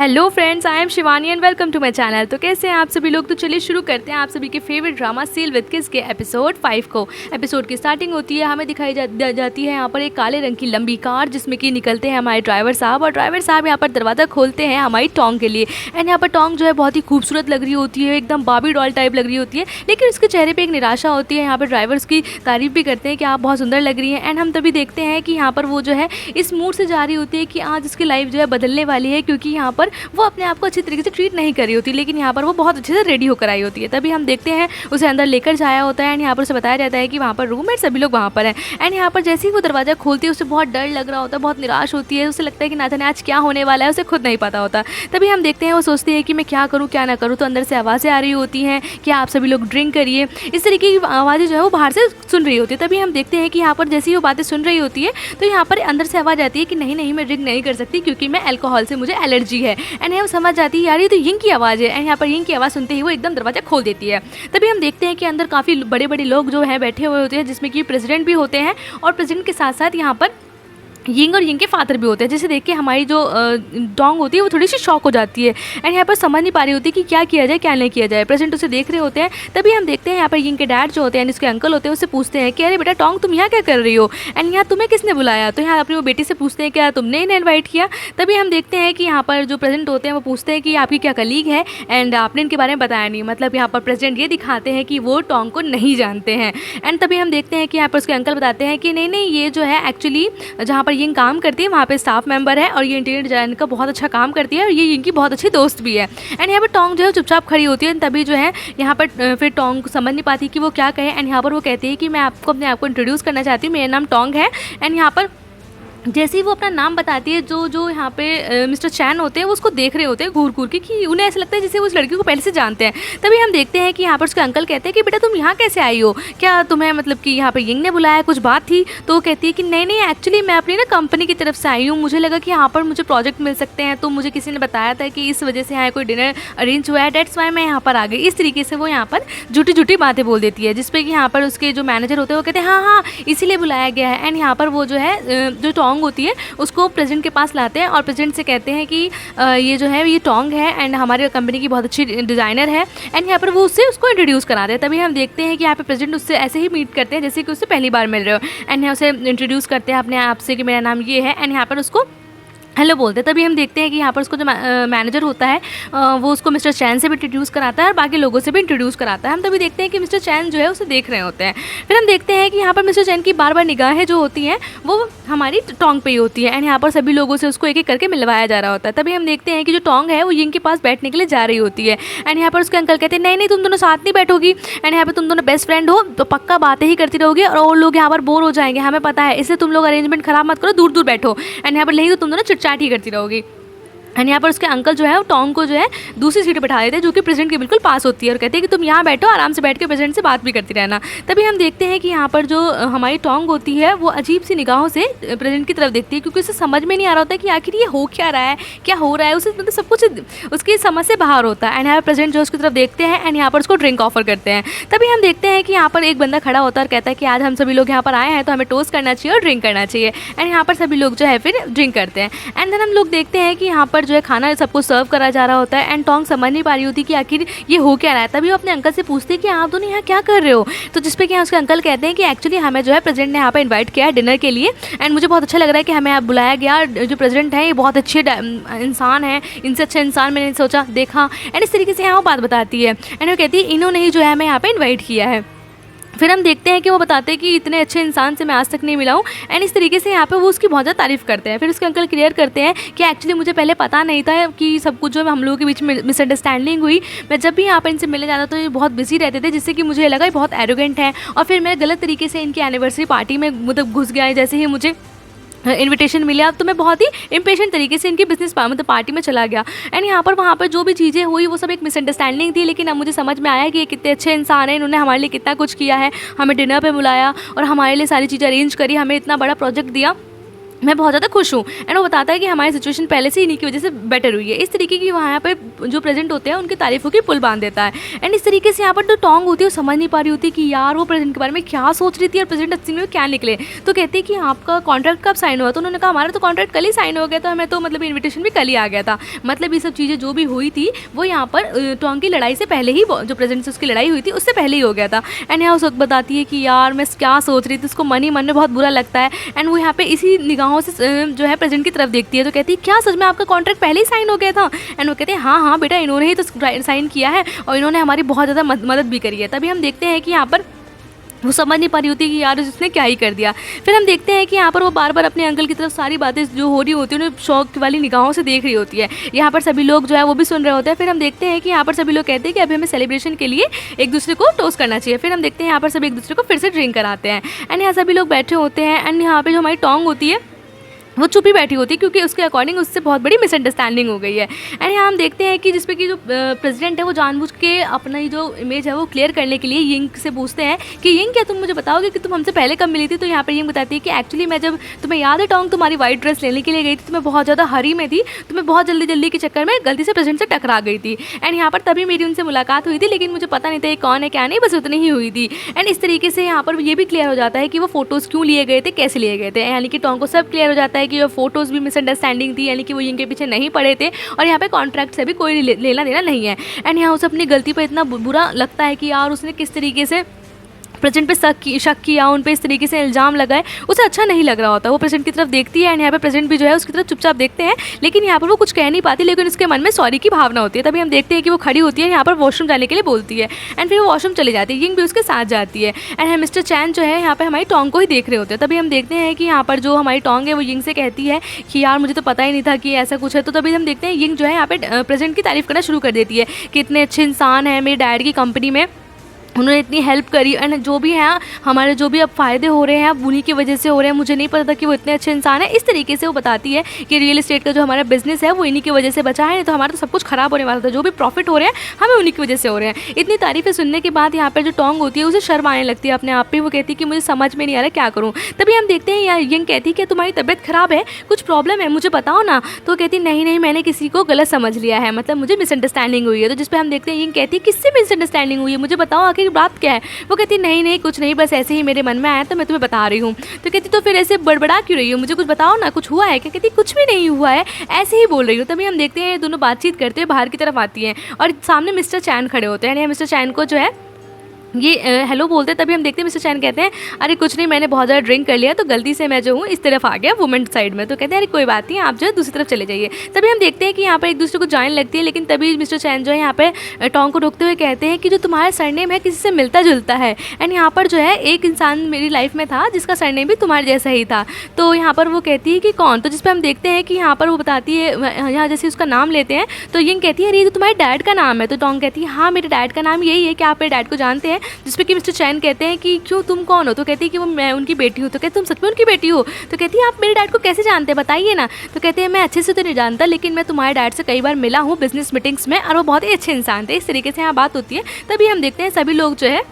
Hello friends, I am Shivani and welcome to my channel. तो कैसे हैं आप सभी लोग। तो चलिए शुरू करते हैं आप सभी के फेवरेट ड्रामा सील विद किस के एपिसोड 5 को। एपिसोड की स्टार्टिंग होती है, हमें दिखाई जाती है यहाँ पर एक काले रंग की लंबी कार जिसमें कि निकलते हैं हमारे ड्राइवर साहब, और ड्राइवर साहब यहाँ पर दरवाज़ा खोलते हैं हमारी टोंग के लिए। एंड यहाँ पर टोंग जो है बहुत ही खूबसूरत लग रही होती है, एकदम बाबी डॉल टाइप लग रही होती है, लेकिन उसके चेहरे पर एक निराशा होती है। यहाँ पर ड्राइवर उसकी तारीफ भी करते हैं कि आप बहुत सुंदर लग रही हैं। एंड हम तभी देखते हैं कि यहाँ पर वो जो है इस मूड से जा रही होती है कि आज उसकी लाइफ जो है बदलने वाली है, क्योंकि यहाँ पर वो अपने आप को अच्छी तरीके से ट्रीट नहीं कर रही होती, लेकिन यहाँ पर वो बहुत अच्छे से रेडी होकर आई होती है। तभी हम देखते हैं उसे अंदर लेकर जाया होता है एंड यहाँ पर उसे बताया जाता है कि वहाँ पर रूममेट सभी लोग वहाँ पर हैं। एंड यहाँ पर जैसे ही वो दरवाज़ा खोलती है उसे बहुत डर लग रहा होता है, बहुत निराश होती है, उसे लगता है कि ना जाने आज क्या होने वाला है, उसे खुद नहीं पता होता। तभी हम देखते हैं वो सोचती है कि मैं क्या करूँ क्या ना करूँ। तो अंदर से आवाज़ें आ रही होती हैं कि आप सभी लोग ड्रिंक करिए, इस तरीके की आवाज़ें जो है वो बाहर से सुन रही होती है। तभी हम देखते हैं कि यहाँ पर जैसे ही वो बातें सुन रही होती है तो यहाँ पर अंदर से आवाज़ आती है कि नहीं नहीं, मैं ड्रिंक नहीं कर सकती क्योंकि मैं अल्कोहल से मुझे एलर्जी है। एंड हम समझ जाती है यार ये तो यिंग की आवाज़ है। एंड यहाँ पर यिंग की आवाज़ सुनते ही वो एकदम दरवाज़ा खोल देती है। तभी हम देखते हैं कि अंदर काफ़ी बड़े बड़े लोग जो हैं बैठे हुए होते हैं, जिसमें कि प्रेसिडेंट भी होते हैं और प्रेसिडेंट के साथ साथ यहाँ पर यिंग और यिंग के फादर भी होते हैं, जिसे देख के हमारी जो डोंग होती है वो थोड़ी सी शॉक हो जाती है। एंड यहाँ पर समझ नहीं पा रही होती कि क्या किया जाए क्या नहीं किया जाए। प्रेसिडेंट उसे देख रहे होते हैं। तभी हम देखते हैं यहाँ पर यिंग के डैड जो होते हैं, इसके अंकल होते हैं, उससे पूछते हैं कि अरे बेटा टोंग तुम यहाँ क्या कर रही हो एंड यहाँ तुम्हें किसने बुलाया। तो यहाँ अपनी वो बेटी से पूछते हैं क्या तुमने इन्हें इन्वाइट किया। तभी हम देखते हैं कि यहाँ पर जो प्रेसिडेंट होते हैं वो पूछते हैं कि आपकी क्या कलीग है एंड आपने इनके बारे में बताया नहीं। मतलब यहाँ पर प्रेसिडेंट ये दिखाते हैं कि वो टोंग को नहीं जानते हैं। एंड तभी हम देखते हैं कि यहाँ पर उसके अंकल बताते हैं कि नहीं नहीं, ये जो है एक्चुअली जहाँ पर यिंग काम करती है वहाँ पे स्टाफ मेंबर है और ये इंटीरियर डिजाइन का बहुत अच्छा काम करती है और ये इनकी बहुत अच्छी दोस्त भी है। एंड यहाँ पर टोंग जो है चुपचाप खड़ी होती है। तभी जो है यहाँ पर फिर टोंग को समझ नहीं पाती कि वो क्या कहे। एंड यहाँ पर वो कहती है कि मैं आपको अपने आप को इंट्रोड्यूस करना चाहती हूँ, मेरा नाम टोंग है। एंड यहाँ पर जैसे ही वो अपना नाम बताती है, जो यहाँ पे मिस्टर चैन होते हैं वो उसको देख रहे होते हैं घूर घूर के, कि उन्हें ऐसा लगता है जैसे वो उस लड़की को पहले से जानते हैं। तभी हम देखते हैं कि यहाँ पर उसके अंकल कहते हैं कि बेटा तुम यहाँ कैसे आई हो, क्या तुम्हें मतलब कि यहाँ पर यिंग ने बुलाया, कुछ बात थी। तो वो कहती है कि नहीं नहीं, एक्चुअली मैं अपनी ना कंपनी की तरफ से आई हूँ, मुझे लगा कि यहाँ पर मुझे प्रोजेक्ट मिल सकते हैं, तो मुझे किसी ने बताया था कि इस वजह से यहाँ कोई डिनर अरेंज हुआ है, डेट्स वाई मैं यहाँ पर आ गई। इस तरीके से वो यहाँ पर झूठी झूठी बातें बोल देती है, जिसपे कि यहाँ पर उसके जो मैनेजर होते हैं वो कहते हैं हाँ हाँ इसीलिए बुलाया गया है। एंड यहाँ पर वो जो है जो टोंग होती है को प्रेसिडेंट के पास लाते हैं और प्रेसिडेंट से कहते हैं कि ये जो है ये टोंग है एंड हमारे कंपनी की बहुत अच्छी डिज़ाइनर है। एंड यहाँ पर वो उसको इंट्रोड्यूस कराते हैं। तभी हम देखते हैं कि यहाँ पे प्रेसिडेंट उससे ऐसे ही मीट करते हैं जैसे कि उससे पहली बार मिल रहे हो। एंड यहाँ उसे इंट्रोड्यूस करते हैं अपने आप से कि मेरा नाम ये है। एंड यहाँ पर उसको हेलो बोलते हैं। तभी हम देखते हैं कि यहाँ पर उसको जो मैनेजर होता है वो उसको मिस्टर चैन से भी इंट्रोड्यूस कराता है और बाकी लोगों से भी इंट्रोड्यूस कराता है। हम तभी देखते हैं कि मिस्टर चैन जो है उसे देख रहे होते हैं। फिर हम देखते हैं कि यहाँ पर मिस्टर चैन की बार बार निगाहें जो होती हैं वो हमारी टोंग पे ही होती है। एंड यहाँ पर सभी लोगों से उसको एक एक करके मिलवाया जा रहा होता है। तभी हम देखते हैं कि जो टोंग है वो यिंग के पास बैठने के लिए जा रही होती है। एंड यहाँ पर उसके अंकल कहते हैं नहीं नहीं, तुम दोनों साथ नहीं बैठोगी एंड यहाँ पर तुम दोनों बेस्ट फ्रेंड हो तो पक्का बातें ही करती रहोगी और लोग यहाँ पर बोर हो जाएंगे, हमें पता है, इसलिए तुम लोग अरेंजमेंट खराब मत करो, दूर दूर बैठो। एंड यहाँ पर नहीं तो तुम दोनों चिटचाट ही करती रहोगी। एंड यहाँ पर उसके अंकल जो है वो टोंग को जो है दूसरी सीट बैठा देते हैं जो कि प्रेसिडेंट के बिल्कुल पास होती है और कहते हैं कि तुम यहाँ बैठो, आराम से बैठ के प्रेसिडेंट से बात भी करती रहना। तभी हम देखते हैं कि यहाँ पर जो हमारी टोंग होती है वो अजीब सी निगाहों से प्रेसिडेंट की तरफ देखती है, क्योंकि उसे समझ में नहीं आ रहा होता कि आखिर ये हो क्या रहा है, क्या हो रहा है। उसे मतलब सब कुछ उसकी समझ से बाहर होता है। एंड यहाँ पर प्रेसिडेंट जो उसकी तरफ देखते हैं एंड यहाँ पर उसको ड्रिंक ऑफर करते हैं। तभी हम देखते हैं कि यहाँ पर एक बंदा खड़ा होता है और कहता है कि आज हम सभी लोग यहाँ पर आए हैं तो हमें टोस्ट करना चाहिए और ड्रिंक करना चाहिए। एंड यहाँ पर सभी लोग जो है फिर ड्रिंक करते हैं। एंड देन हम लोग देखते हैं कि यहाँ पर जो है खाना सबको सर्व करा जा रहा होता है। एंड टोंग समझ नहीं पा रही होती कि आखिर ये हो क्या रहा है। तभी वो अपने अंकल से पूछते हैं कि आप दोनों यहाँ क्या कर रहे हो। तो जिसपे कि उसके अंकल कहते हैं कि एक्चुअली हमें जो है प्रेसिडेंट ने यहाँ पे इनवाइट किया है डिनर के लिए एंड मुझे बहुत अच्छा लग रहा है कि हमें यहाँ बुलाया गया। जो प्रेसिडेंट है ये बहुत अच्छे इंसान है, इनसे अच्छा इंसान मैंने सोचा देखा। एंड इस तरीके से यहाँ वो बात बताती है। एंड वो कहती है इन्होंने ही जो है हमें यहाँ पे इन्वाइट किया है। फिर हम देखते हैं कि वो बताते हैं कि इतने अच्छे इंसान से मैं आज तक नहीं मिला हूँ। एंड इस तरीके से यहाँ पे वो उसकी बहुत ज़्यादा तारीफ़ करते हैं। फिर उसके अंकल क्लियर करते हैं कि एक्चुअली मुझे पहले पता नहीं था कि सब कुछ जो है हम लोगों के बीच में मिसअंडरस्टैंडिंग हुई। मैं जब भी यहाँ पर इनसे मिलने जाता तो ये बहुत बिजी रहते थे, जिससे कि मुझे लगा ये बहुत एरोगेंट है और फिर मैं गलत तरीके से इनकी एनिवर्सरी पार्टी में मतलब घुस गया। जैसे ही मुझे इनविटेशन मिला तो मैं बहुत ही इम्पेशेंट तरीके से इनकी बिजनेस मतलब पार्टी में चला गया। एंड यहाँ पर वहाँ पर जो भी चीज़ें हुई वो सब एक मिसअंडरस्टैंडिंग थी, लेकिन अब मुझे समझ में आया कि ये कितने अच्छे इंसान हैं, इन्होंने हमारे लिए कितना कुछ किया है, हमें डिनर पे बुलाया और हमारे लिए सारी चीज़ें अरेंज करी, हमें इतना बड़ा प्रोजेक्ट दिया। मैं बहुत ज़्यादा खुश हूँ। एंड वो बताता है कि हमारी सिचुएशन पहले से इन्हीं की वजह से बेटर हुई है। इस तरीके की वहाँ पे जो प्रेजेंट होते हैं उनकी तारीफ़ों की पुल बांध देता है। एंड इस तरीके से यहाँ पर जो टोंग होती है वो समझ नहीं पा रही होती कि यार वो प्रेजेंट के बारे में क्या सोच रही थी और प्रेजेंट अस्सी में क्या निकले। तो कहती है कि आपका कॉन्ट्रैक्ट कब साइन हुआ? तो उन्होंने कहा हमारा तो कॉन्ट्रैक्ट कल ही साइन हो गया था, हमें तो मतलब इन्विटेशन भी कल ही आ गया था। मतलब ये सब चीज़ें जो भी हुई थी वो यहाँ पर टोंग की लड़ाई से पहले ही, जो प्रेजेंट से उसकी लड़ाई हुई थी उससे पहले ही हो गया था। एंड यहाँ उस वक्त बताती है कि यार मैं क्या सोच रही थी, उसको मन ही मन में बहुत बुरा लगता है। एंड वो यहाँ पे इसी निगाहों से जो है प्रेजेंट की तरफ देखती है। तो कहती है क्या सच में आपका कॉन्ट्रैक्ट पहले ही साइन हो गया था? एंड वो कहते हैं हाँ हाँ बेटा, इन्होंने ही तो साइन किया है और इन्होंने हमारी बहुत ज़्यादा मदद भी करी है। तभी हम देखते हैं कि यहाँ पर वो समझ नहीं पा रही होती कि यार उसने क्या ही कर दिया। फिर हम देखते हैं कि यहाँ पर वो बार बार अपने अंकल की तरफ सारी बातें जो हो रही होती है उन्हें शौक वाली निगाहों से देख रही होती है। यहाँ पर सभी लोग जो है वो भी सुन रहे होते हैं। फिर हम देखते हैं कि यहाँ पर सभी लोग कहते हैं कि अभी हमें सेलिब्रेशन के लिए एक दूसरे को टोस्ट करना चाहिए। फिर हम देखते हैं यहाँ पर सभी एक दूसरे को फिर से ड्रिंक कराते हैं। एंड यहाँ सभी लोग बैठे होते हैं। एंड यहाँ पर जो हमारी टोंग होती है वो चुप ही बैठी होती है क्योंकि उसके अकॉर्डिंग उससे बहुत बड़ी मिसअंडरस्टैंडिंग हो गई है। एंड यहाँ हम देखते हैं कि जिसपे कि जो प्रेसिडेंट है वो जानबूझ के अपना ही जो इमेज है वो क्लियर करने के लिए यिंग से पूछते हैं कि यिंग क्या तुम मुझे बताओगे कि तुम हमसे पहले कब मिली थी? तो यहाँ पर यिंग बताती है कि एक्चुअली मैं जब, तुम्हें याद है टोंग, तुम्हारी वाइट ड्रेस लेने के लिए गई थी तो मैं बहुत ज़्यादा हरी में थी, तो मैं बहुत जल्दी के चक्कर में गलती से प्रेसिडेंट से टकरा गई थी। एंड यहाँ पर तभी मेरी उनसे मुलाकात हुई थी, लेकिन मुझे पता नहीं था ये कौन है क्या नहीं, बस उतनी ही हुई थी। एंड इस तरीके से यहाँ पर ये भी क्लियर हो जाता है कि वो फोटोज़ क्यों लिए गए थे, कैसे लिए गए थे। यानी कि टोंग को सब क्लियर हो जाता है कि वो फोटोज़ भी मिसअंडरस्टैंडिंग थी, यानी कि वो यिंग के पीछे नहीं पड़े थे और यहाँ पे कॉन्ट्रैक्ट से भी कोई लेना देना नहीं है। एंड यहाँ उसे अपनी गलती पर इतना बुरा लगता है कि यार उसने किस तरीके से प्रेसिडेंट पे शक किया, उन पे इस तरीके से इल्ज़ाम लगाए, उसे अच्छा नहीं लग रहा होता। वो प्रेसिडेंट की तरफ देखती है एंड यहाँ पे प्रेसिडेंट भी जो है उसकी तरफ चुपचाप देखते हैं, लेकिन यहाँ पर वो कुछ कह नहीं पाती, लेकिन उसके मन में सॉरी की भावना होती है। तभी हम देखते हैं कि वो खड़ी होती है, यहाँ पर वॉशरूम जाने के लिए बोलती है एंड फिर वो वॉशरूम चली जाती है। यिंग भी उसके साथ जाती है। एंड मिस्टर चैन जो है यहाँ पर हमारी टोंग को ही देख रहे होते हैं। तभी हम देखते हैं कि यहाँ पर जो हमारी टोंग है वो यिंग से कहती है कि यार मुझे तो पता ही नहीं था कि ऐसा कुछ है। तो तभी हम देखते हैं यिंग जो है यहाँ पे प्रेसिडेंट की तारीफ़ करना शुरू कर देती है कि इतने अच्छे इंसान हैं, मेरे डैड की कंपनी में उन्होंने इतनी हेल्प करी एंड जो भी है हमारे जो भी अब फ़ायदे हो रहे हैं अब उन्हीं की वजह से हो रहे हैं, मुझे नहीं पता था कि वो इतने अच्छे इंसान है। इस तरीके से वो बताती है कि रियल एस्टेट का जो हमारा बिजनेस है वो इन्हीं की वजह से बचा है, नहीं तो हमारा तो सब कुछ ख़राब होने वाला था। जो भी प्रॉफिट हो रहे हैं हमें उन्हीं की वजह से हो रहे हैं। इतनी तारीफ़ें सुनने के बाद यहाँ पर जो टोंग होती है उसे शर्म आने लगती है अपने आप पे। वो कहती है कि मुझे समझ में नहीं आ रहा क्या करूँ। तभी हम देखते हैं यार यिंग कहती है कि तुम्हारी तबीयत ख़राब है, कुछ प्रॉब्लम है, मुझे बताओ ना। तो कहती नहीं मैंने किसी को गलत समझ लिया है, मतलब मुझे मिसअंडरस्टैंडिंग हुई है। तो जिस पर हम देखते हैं यिंग कहती है किससे मिसअंडरस्टैंडिंग हुई है, मुझे बताओ आखिर बात क्या है। वो कहती नहीं कुछ नहीं, बस ऐसे ही मेरे मन में आया तो मैं तुम्हें बता रही हूँ। तो कहती तो फिर ऐसे बड़बड़ा क्यों रही हो, मुझे कुछ बताओ ना, कुछ हुआ है क्या? कहती कुछ भी नहीं हुआ है, ऐसे ही बोल रही हूँ। तभी हम देखते हैं ये दोनों बातचीत करते हुए बाहर की तरफ आती हैं और सामने मिस्टर चैन खड़े होते हैं। मिस्टर चैन को जो है ये हेलो बोलते हैं। तभी हम देखते हैं मिस्टर चैन कहते हैं अरे कुछ नहीं, मैंने बहुत ज़्यादा ड्रिंक कर लिया तो गलती से मैं जो हूँ इस तरफ आ गया वुमेन साइड में। तो कहते हैं अरे कोई बात नहीं, आप जो है दूसरी तरफ चले जाइए। तभी हम देखते हैं कि यहाँ पर एक दूसरे को जॉइन लगती है, लेकिन तभी मिस्टर चैन जो है यहाँ पे टोंग को रोकते हुए कहते हैं कि जो तुम्हारा सरनेम है किसी से मिलता जुलता है। एंड यहाँ पर जो है एक इंसान मेरी लाइफ में था जिसका सरनेम भी तुम्हारे जैसा ही था। तो यहाँ पर वो कहती है कि कौन? तो जिस पर हम देखते हैं कि यहाँ पर वो बताती है, यहाँ जैसे उसका नाम लेते हैं तो यिंग कहती है अरे ये तो तुम्हारे डैड का नाम है। तो टोंग कहती है हाँ मेरे डैड का नाम यही है, क्या आप मेरे डैड को जानते हैं? जिस पर कि मिस्टर चैन कहते हैं कि क्यों तुम कौन हो? तो कहती है कि वो मैं उनकी बेटी हूँ। तो कहती तुम सच में उनकी बेटी हो? तो कहती है आप मेरे डैड को कैसे जानते हैं, बताइए ना। तो कहते हैं मैं अच्छे से तो नहीं जानता, लेकिन मैं तुम्हारे डैड से कई बार मिला हूँ बिजनेस मीटिंग्स में और वो बहुत ही अच्छे इंसान थे। इस तरीके से यहाँ बात होती है। तभी हम देखते हैं सभी लोग जो है,